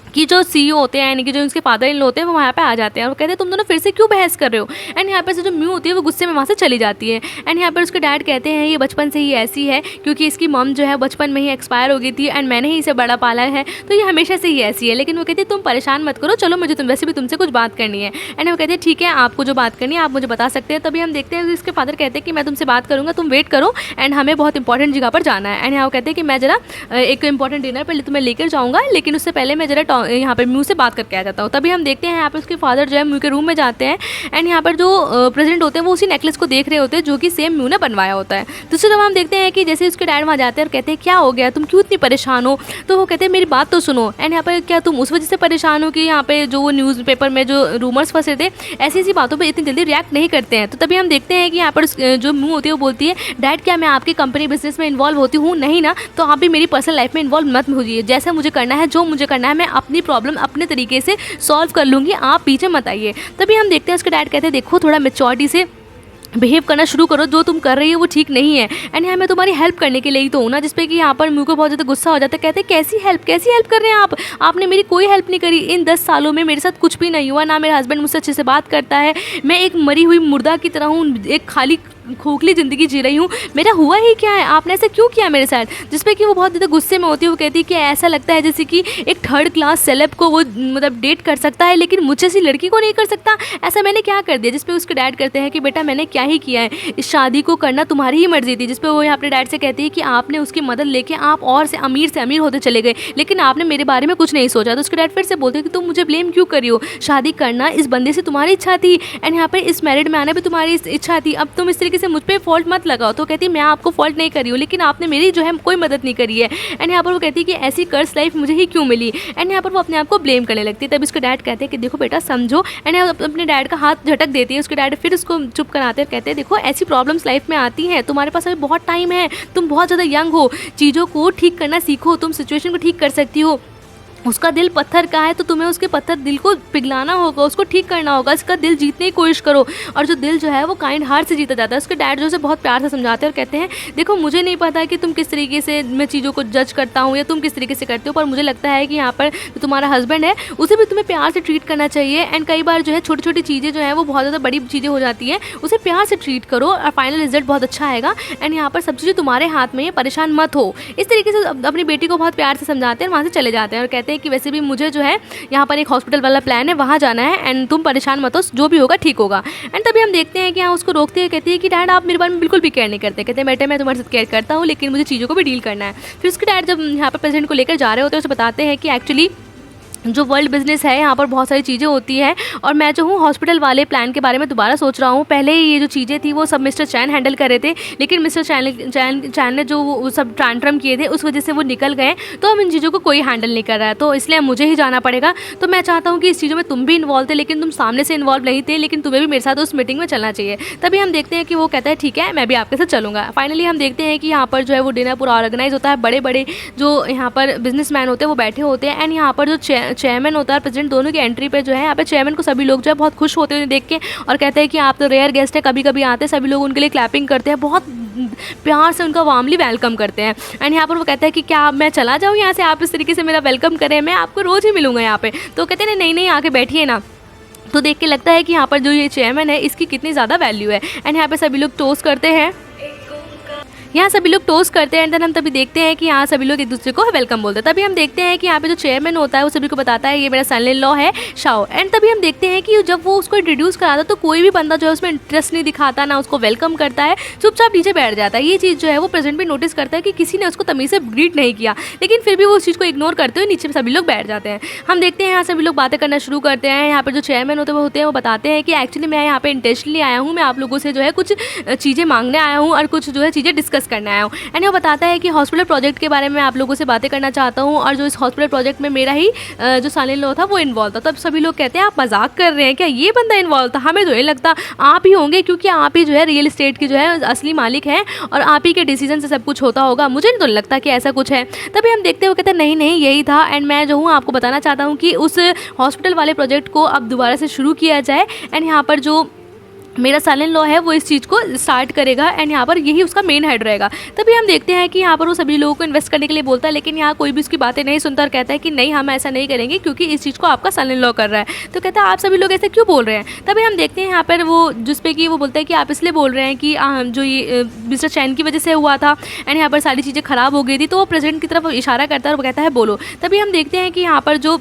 कि जो सीईओ होते हैं यानी कि जो उनके फादर इन होते हैं वो वहाँ पे आ जाते हैं और वो कहते हैं तुम दोनों फिर से क्यों बहस कर रहे हो। एंड यहाँ पर से जो म्यू होती है वो गुस्से में वहाँ से चली जाती है। एंड यहाँ पर उसके डैड कहते हैं ये बचपन से ही ऐसी है, क्योंकि इसकी मम जो है बचपन में ही एक्सपायर हो गई थी एंड मैंने ही इसे बड़ा पाला है, तो ये हमेशा से ही ऐसी है। लेकिन वो कहती है तुम परेशान मत करो, चलो मुझे वैसे भी तुमसे कुछ बात करनी है। एंड वो कहते हैं ठीक है, आपको जो बात करनी है आप मुझे बता सकते हैं। तभी हम देखते हैं कि इसके फादर कहते हैं कि मैं तुमसे बात करूँगा, तुम वेट करो एंड हमें बहुत इंपॉर्टेंट जगह पर जाना है। एंड यहाँ वो कहते हैं कि मैं जरा एक इंपॉर्टेंट डिनर पर तुम्हें लेकर जाऊँगा, लेकिन उससे पहले मैं जरा यहाँ पर म्यू से बात करके आ जाता हूँ। तभी हम देखते हैं यहाँ पर उसके फादर जो है म्यू के रूम में जाते हैं एंड यहाँ पर जो प्रेसिडेंट होते हैं वो उसी नेकलेस को देख रहे होते हैं जो कि सेम म्यू ने बनवाया होता है। दूसरी तरफ हम देखते हैं कि जैसे उसके डैड वहाँ जाते हैं और कहते हैं क्या हो गया, तुम क्यों इतनी परेशान हो। तो वो कहते हैं मेरी बात तो सुनो। एंड यहाँ पर क्या तुम उस वजह से परेशान हो कि यहाँ पे जो वो न्यूज़पेपर में जो रूमर्स फंसे थे ऐसी ऐसी बातों पर इतनी जल्दी रिएक्ट नहीं करते हैं। तो तभी हम देखते हैं कि यहाँ पर जो म्यू होती है वो बोलती है डैड क्या मैं आपकी कंपनी बिजनेस में इन्वॉल्व होती हूँ, नहीं ना, तो आप भी मेरी पर्सनल लाइफ में इन्वॉल्व मत होइए। जैसा मुझे करना है, जो मुझे करना है, मैं अपनी प्रॉब्लम अपने तरीके से सॉल्व कर लूँगी, आप पीछे मत आइए। तभी हम देखते हैं उसके डैड कहते हैं देखो थोड़ा मैच्योरिटी से बिहेव करना शुरू करो, जो तुम कर रही हो वो ठीक नहीं है। एंड यहाँ मैं तुम्हारी हेल्प करने के लिए ही तो हूँ ना। जिसपे कि यहाँ पर म्यू को बहुत ज़्यादा गुस्सा हो जाता है, कहते हैं कैसी हेल्प कर रहे हैं आप, आपने मेरी कोई हेल्प नहीं करी। इन 10 सालों में मेरे साथ कुछ भी नहीं हुआ, ना मेरा हस्बैंड मुझसे अच्छे से बात करता है, मैं एक मरी हुई मुर्दा की तरह हूँ, एक खाली खोखली ज़िंदगी जी रही हूँ, मेरा हुआ ही क्या है, आपने ऐसा क्यों किया मेरे साथ। जिसपे कि वो बहुत ज़्यादा गुस्से में होती है। वो कहती है कि ऐसा लगता है जैसे कि एक 3rd क्लास सेलेब को वो मतलब डेट कर सकता है लेकिन मुझे सी लड़की को नहीं कर सकता, ऐसा मैंने क्या कर दिया। जिसपे उसके डैड करते हैं कि बेटा मैंने क्या ही किया है, इस शादी को करना तुम्हारी ही मर्जी थी। जिसपे वो अपने डैड से कहती है कि आपने उसकी मदद लेके आप और से अमीर होते चले गए, लेकिन आपने मेरे बारे में कुछ नहीं सोचा। तो उसके डैड फिर से बोलते हैं कि तुम मुझे ब्लेम क्यों कर रही हो, शादी करना इस बंदे से तुम्हारी इच्छा थी एंड यहाँ पर इस मैरिड में आना भी तुम्हारी इच्छा थी, अब तुम इस तरीके से मुझ पर फॉल्ट मत लगाओ। तो कहती है मैं आपको फॉल्ट नहीं कर रही हूँ, लेकिन आपने मेरी जो है कोई मदद नहीं करी है। एंड यहाँ पर वो कहती है कि ऐसी कर्स लाइफ मुझे ही क्यों मिली। एंड यहाँ पर वो अपने आप को ब्लेम करने लगती है। तब उसके डैड कहते हैं कि देखो बेटा समझो। एंड अपने डैड का हाथ झटक देती है। उसके डैड फिर उसको चुप कराते हैं, कहते हैं देखो ऐसी प्रॉब्लम्स लाइफ में आती हैं, तुम्हारे पास अभी बहुत टाइम है, तुम बहुत ज़्यादा यंग हो, चीज़ों को ठीक करना सीखो, तुम सिचुएशन को ठीक कर सकती हो। उसका दिल पत्थर का है तो तुम्हें उसके पत्थर दिल को पिघलाना होगा, उसको ठीक करना होगा, इसका दिल जीतने की कोशिश करो। और जो दिल जो है वो काइंड हार्ट से जीता जाता है। उसके डैड जो है बहुत प्यार से समझाते हैं और कहते हैं देखो मुझे नहीं पता कि तुम किस तरीके से मैं चीज़ों को जज करता हूँ या तुम किस तरीके से करते हो, पर मुझे लगता है कि यहाँ पर जो तुम्हारा हस्बैंड है उसे भी तुम्हें प्यार से ट्रीट करना चाहिए। एंड कई बार जो है छोटी छोटी चीज़ें जो है वो बहुत ज़्यादा बड़ी चीज़ें हो जाती हैं, उसे प्यार से ट्रीट करो और फाइनल रिजल्ट बहुत अच्छा आएगा। एंड यहाँ पर सब चीज़ें तुम्हारे हाथ में है, परेशान मत हो। इस तरीके से अपनी बेटी को बहुत प्यार से समझाते हैं और वहाँ से चले जाते हैं और कहते हैं कि वैसे भी मुझे जो है यहाँ पर एक हॉस्पिटल वाला प्लान है, वहाँ जाना है एंड तुम परेशान मत हो, जो भी होगा ठीक होगा। एंड तभी हम देखते हैं कि यहाँ उसको रोकते हुए कहती है कि डैड आप मेरे बारे में बिल्कुल भी केयर नहीं करते। कहते हैं बेटे मैं तुम्हारे साथ केयर करता हूँ, लेकिन मुझे चीज़ों को भी डील करना है। फिर उसके डैड जब यहाँ पर प्रेसिडेंट को लेकर जा रहे होते हैं उसे बताते हैं कि एक्चुअली जो वर्ल्ड बिजनेस है यहाँ पर बहुत सारी चीज़ें होती हैं और मैं जो हूँ हॉस्पिटल वाले प्लान के बारे में दोबारा सोच रहा हूँ। पहले ये जो चीज़ें थी वो सब मिस्टर चैन हैंडल कर रहे थे, लेकिन मिस्टर चैन ने जो वो सब ट्रांट्रम किए थे उस वजह से वो निकल गए, तो अब इन चीज़ों को कोई हैंडल नहीं कर रहा है, तो इसलिए मुझे ही जाना पड़ेगा। तो मैं चाहता हूँ कि इस चीज़ों में तुम भी इन्वॉल्व थे, लेकिन तुम सामने से इन्वॉल्व नहीं थे, लेकिन तुम्हें भी मेरे साथ उस मीटिंग में चलना चाहिए। तभी हम देखते हैं कि वो कहता है ठीक है मैं भी आपके साथ चलूँगा। फाइनली हम देखते हैं कि यहाँ पर जो है वो डिनर पूरा ऑर्गेनाइज होता है, बड़े बड़े जो यहाँ पर बिजनेसमैन होते हैं वो बैठे होते हैं, एंड यहाँ पर जो चेयरमैन होता है प्रेसिडेंट दोनों की एंट्री पे जो है यहाँ पे चेयरमैन को सभी लोग जो है बहुत खुश होते हुए देख के और कहते हैं कि आप तो रेयर गेस्ट है, कभी कभी आते हैं, सभी लोग उनके लिए क्लैपिंग करते हैं, बहुत प्यार से उनका वार्मली वेलकम करते हैं। एंड यहाँ पर वो कहता है कि क्या मैं चला जाऊँ यहाँ से, आप इस तरीके से मेरा वेलकम करें, मैं आपको रोज़ ही मिलूंगा यहाँ पे। तो कहते हैं नहीं नहीं आके बैठिए ना। तो देख के लगता है कि यहाँ पर जो ये चेयरमैन है इसकी कितनी ज़्यादा वैल्यू है। एंड यहाँ पे सभी लोग टोस्ट करते हैं, यहाँ सभी लोग टोस्ट करते हैं, एंड देन हम तभी देखते हैं कि यहाँ सभी लोग एक दूसरे को वेलकम बोलते हैं। तभी हम देखते हैं कि यहाँ पे जो चेयरमैन होता है वो सभी को बताता है ये मेरा सन इन लॉ है शाओ। एंड तभी हम देखते हैं कि जब वो उसको इंट्रोड्यूस कराता तो कोई भी बंदा जो है उसमें इंटरेस्ट नहीं दिखाता, ना उसको वेलकम करता है, चुपचाप नीचे बैठ जाता है। ये चीज़ जो है वो प्रेजेंट भी नोटिस करता है कि किसी ने उसको तमीज़ से ग्रीट नहीं किया, लेकिन फिर भी वो उस चीज़ को इग्नोर करते हुए नीचे सभी लोग बैठ जाते हैं। हम देखते हैं यहाँ सभी लोग बातें करना शुरू करते हैं। यहाँ पर जो चेयरमैन होते हैं वो बताते हैं कि एक्चुअली मैं यहाँ पे इंटेंशनली आया हूँ, मैं आप लोगों से जो है कुछ चीज़ें मांगने आया हूँ और कुछ जो है चीज़ें डिस्कस करने आया हूँ। एंड वो बताता है कि हॉस्पिटल प्रोजेक्ट के बारे में आप लोगों से बातें करना चाहता हूँ, और जो इस हॉस्पिटल प्रोजेक्ट में मेरा ही जो सन इन लॉ था वो इन्वॉल्व था। तब सभी लोग कहते हैं आप मजाक कर रहे हैं क्या, ये बंदा इन्वॉल्व था, हमें तो नहीं लगता, आप ही होंगे क्योंकि आप ही जो है रियल इस्टेट की जो है असली मालिक हैं और आप ही के डिसीजन से सब कुछ होता होगा, मुझे नहीं तो लगता कि ऐसा कुछ है। तभी हम देखते हैं वो कहते हैं नहीं नहीं यही था, एंड मैं जो हूँ आपको बताना चाहता हूँ कि उस हॉस्पिटल वाले प्रोजेक्ट को अब दोबारा से शुरू किया जाए, एंड यहाँ पर जो मेरा सन इन लॉ है वो इस चीज़ को स्टार्ट करेगा, एंड यहाँ पर यही उसका मेन हेड रहेगा। तभी हम देखते हैं कि यहाँ पर वो सभी लोगों को इन्वेस्ट करने के लिए बोलता है, लेकिन यहाँ कोई भी उसकी बातें नहीं सुनता और कहता है कि नहीं हम ऐसा नहीं करेंगे क्योंकि इस चीज़ को आपका सन इन लॉ कर रहा है। तो कहता है आप सभी लोग ऐसे क्यों बोल रहे हैं। तभी हम देखते हैं यहाँ पर वो जिस पे कि वो बोलता है कि आप इसलिए बोल रहे हैं कि जो ये मिस्टर चैन की वजह से हुआ था, एंड यहाँ पर सारी चीज़ें ख़राब हो गई थी, तो वो प्रेसिडेंट की तरफ इशारा करता है और वो कहता है बोलो। तभी हम देखते हैं कि यहाँ पर जो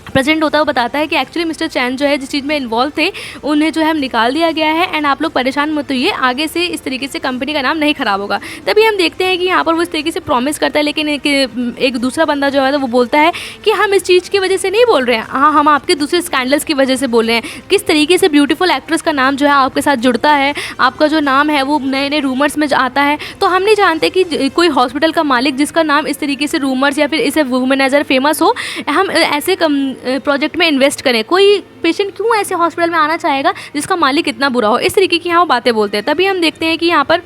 प्रेसिडेंट होता है वो बताता है कि एक्चुअली मिस्टर चैन जो है जिस चीज़ में इन्वॉल्व थे उन्हें जो है हम निकाल दिया गया है, एंड आप लोग परेशान मत होइए, आगे से इस तरीके से कंपनी का नाम नहीं ख़राब होगा। तभी हम देखते हैं कि यहाँ पर वो इस तरीके से प्रॉमिस करता है, लेकिन एक दूसरा बंदा जो है तो वो बोलता है कि हम इस चीज़ की वजह से नहीं बोल रहे हैं, हाँ हम आपके दूसरे स्कैंडल्स की वजह से बोल रहे हैं। किस तरीके से ब्यूटीफुल एक्ट्रेस का नाम जो है आपके साथ जुड़ता है, आपका जो नाम है वो नए नए रूमर्स में आता है, तो हम नहीं जानते कि कोई हॉस्पिटल का मालिक जिसका नाम इस तरीके से रूमर्स या फिर इसे वुमेनाइजर फेमस हो, हम ऐसे प्रोजेक्ट में इन्वेस्ट करें। कोई पेशेंट क्यों ऐसे हॉस्पिटल में आना चाहेगा जिसका मालिक इतना बुरा हो, इस तरीके की यहाँ वो बातें बोलते हैं। तभी हम देखते हैं कि यहाँ पर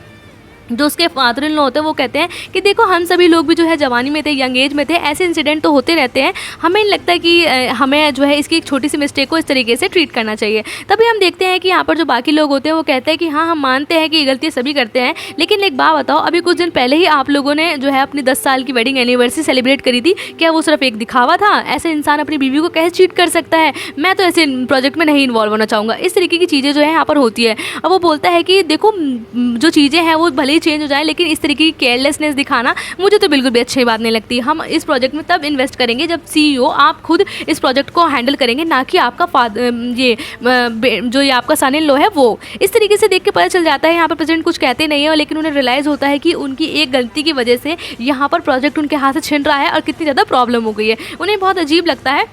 जो उसके फादर इन लॉ होते हैं वो कहते हैं कि देखो हम सभी लोग भी जो है जवानी में थे, यंग एज में थे, ऐसे इंसिडेंट तो होते रहते हैं, हमें नहीं लगता कि हमें जो है इसकी एक छोटी सी मिस्टेक को इस तरीके से ट्रीट करना चाहिए। तभी हम देखते हैं कि यहाँ पर जो बाकी लोग होते हैं वो कहते हैं कि हाँ हम मानते हैं कि ये गलतियाँ सभी करते हैं, लेकिन एक बात बताओ अभी कुछ दिन पहले ही आप लोगों ने जो है अपनी 10 साल की वेडिंग एनिवर्सरी सेलिब्रेट करी थी, क्या वो सिर्फ एक दिखावा था? ऐसे इंसान अपनी बीवी को कैसे चीट कर सकता है? मैं तो ऐसे प्रोजेक्ट में नहीं इन्वॉल्व होना चाहूँगा। इस तरीके की चीज़ें जो है यहाँ पर होती है। अब वो बोलता है कि देखो जो चीज़ें हैं वो भले ही चेंज हो जाए, लेकिन इस तरीके की केयरलेसनेस दिखाना मुझे तो बिल्कुल भी अच्छी बात नहीं लगती। हम इस प्रोजेक्ट में तब इन्वेस्ट करेंगे जब CEO आप खुद इस प्रोजेक्ट को हैंडल करेंगे, ना कि आपका जो ये आपका सन इन लॉ है वो। इस तरीके से देख के पता चल जाता है, यहाँ पर प्रेसिडेंट कुछ कहते नहीं है, लेकिन उन्हें रियलाइज़ होता है कि उनकी एक गलती की वजह से यहाँ पर प्रोजेक्ट उनके हाथ से छिन रहा है और कितनी ज़्यादा प्रॉब्लम हो गई है। उन्हें बहुत अजीब लगता है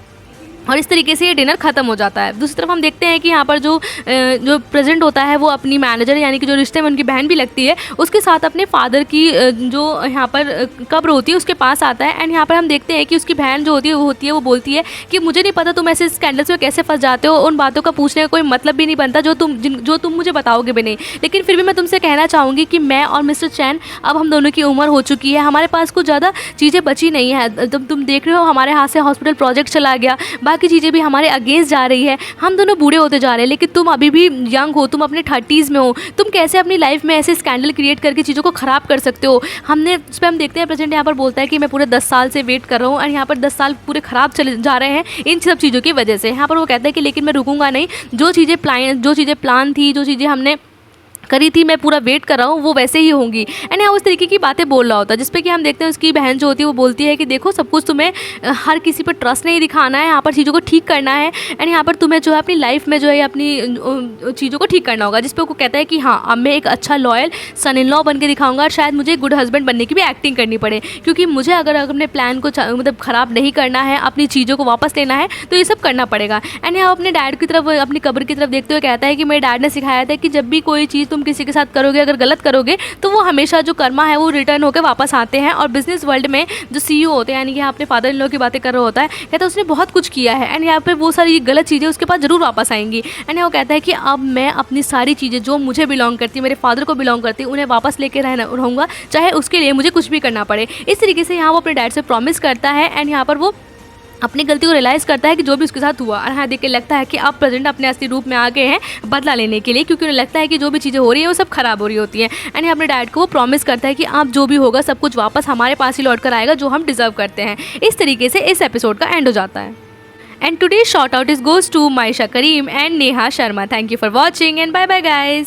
और इस तरीके से ये डिनर ख़त्म हो जाता है। दूसरी तरफ हम देखते हैं कि यहाँ पर जो प्रेसिडेंट होता है वो अपनी मैनेजर यानी कि जो रिश्ते में उनकी बहन भी लगती है उसके साथ अपने फादर की जो यहाँ पर कब्र होती है उसके पास आता है। एंड यहाँ पर हम देखते हैं कि उसकी बहन जो होती है वो बोलती है कि मुझे नहीं पता तुम ऐसे स्कैंडल्स में कैसे फंस जाते हो, उन बातों का पूछने का कोई मतलब भी नहीं बनता जो तुम मुझे बताओगे भी नहीं, लेकिन फिर भी मैं तुमसे कहना चाहूँगी कि मैं और मिस्टर चैन अब हम दोनों की उम्र हो चुकी है, हमारे पास कुछ ज़्यादा चीज़ें बची नहीं है। तुम देख रहे हो हमारे हाथ से हॉस्पिटल प्रोजेक्ट चला गया, बाकी चीज़ें भी हमारे अगेंस्ट जा रही है, हम दोनों बूढ़े होते जा रहे हैं, लेकिन तुम अभी भी यंग हो, तुम अपने 30s में हो, तुम कैसे अपनी लाइफ में ऐसे स्कैंडल क्रिएट करके चीज़ों को ख़राब कर सकते हो। हम देखते हैं प्रेसिडेंट यहाँ पर बोलता है कि मैं पूरे 10 साल से वेट कर रहा हूँ और यहाँ पर 10 साल पूरे ख़राब चले जा रहे हैं इन सब चीज़ों की वजह से। यहाँ पर वो कहता है कि लेकिन मैं रुकूंगा नहीं, जो चीज़ें प्लान थी, जो चीज़ें हमने करी थी, मैं पूरा वेट कर रहा हूँ, वो वैसे ही होंगी। एंड यहाँ उस तरीके की बातें बोल रहा होता है, जिसपे कि हम देखते हैं उसकी बहन जो होती है वो बोलती है कि देखो सब कुछ तुम्हें हर किसी पर ट्रस्ट नहीं दिखाना है, यहाँ पर चीज़ों को ठीक करना है। एंड यहाँ पर तुम्हें जो है अपनी लाइफ में जो है अपनी चीज़ों को ठीक करना होगा। जिसपे वो कहता है कि हाँ, अब मैं एक अच्छा लॉयल सन इन लॉ बन के दिखाऊंगा और शायद मुझे गुड हस्बैंड बनने की भी एक्टिंग करनी पड़े, क्योंकि मुझे अगर अपने प्लान को मतलब ख़राब नहीं करना है, अपनी चीज़ों को वापस लेना है, तो ये सब करना पड़ेगा। एंड यहाँ अपने डैड की तरफ, अपनी कब्र की तरफ देखते हुए कहता है कि मेरे डैड ने सिखाया था कि जब भी कोई चीज़ तुम किसी के साथ करोगे, अगर गलत करोगे तो वो हमेशा जो कर्मा है वो रिटर्न होकर वापस आते हैं। और बिजनेस वर्ल्ड में जो सीईओ होते हैं, यानी कि यहाँ अपने फादर इन लॉ की बातें कर रहा होता है, कहता है उसने बहुत कुछ किया है एंड यहाँ पे वो सारी गलत चीज़ें उसके पास ज़रूर वापस आएंगी। एंड वो कहता है कि अब मैं अपनी सारी चीज़ें जो मुझे बिलोंग करती है, मेरे फादर को बिलोंग करती है, उन्हें वापस लेके रहूँगा, चाहे उसके लिए मुझे कुछ भी करना पड़े। इस तरीके से यहाँ वो अपने डैड से प्रॉमिस करता है एंड यहाँ पर वो अपनी गलती को रियलाइज़ करता है कि जो भी उसके साथ हुआ। और हाँ, देख के लगता है कि अब प्रेजेंट अपने असली रूप में आ गए हैं बदला लेने के लिए, क्योंकि उन्हें लगता है कि जो भी चीज़ें हो रही है वो सब खराब हो रही होती हैं। एंड अपने डैड को वो प्रॉमिस करता है कि अब जो भी होगा सब कुछ वापस हमारे पास ही लौट कर आएगा, जो हम डिजर्व करते हैं। इस तरीके से इस एपिसोड का एंड हो जाता है। And today shout is goes to Maysha Karim and Neha Sharma. Thank you for watching and bye bye guys.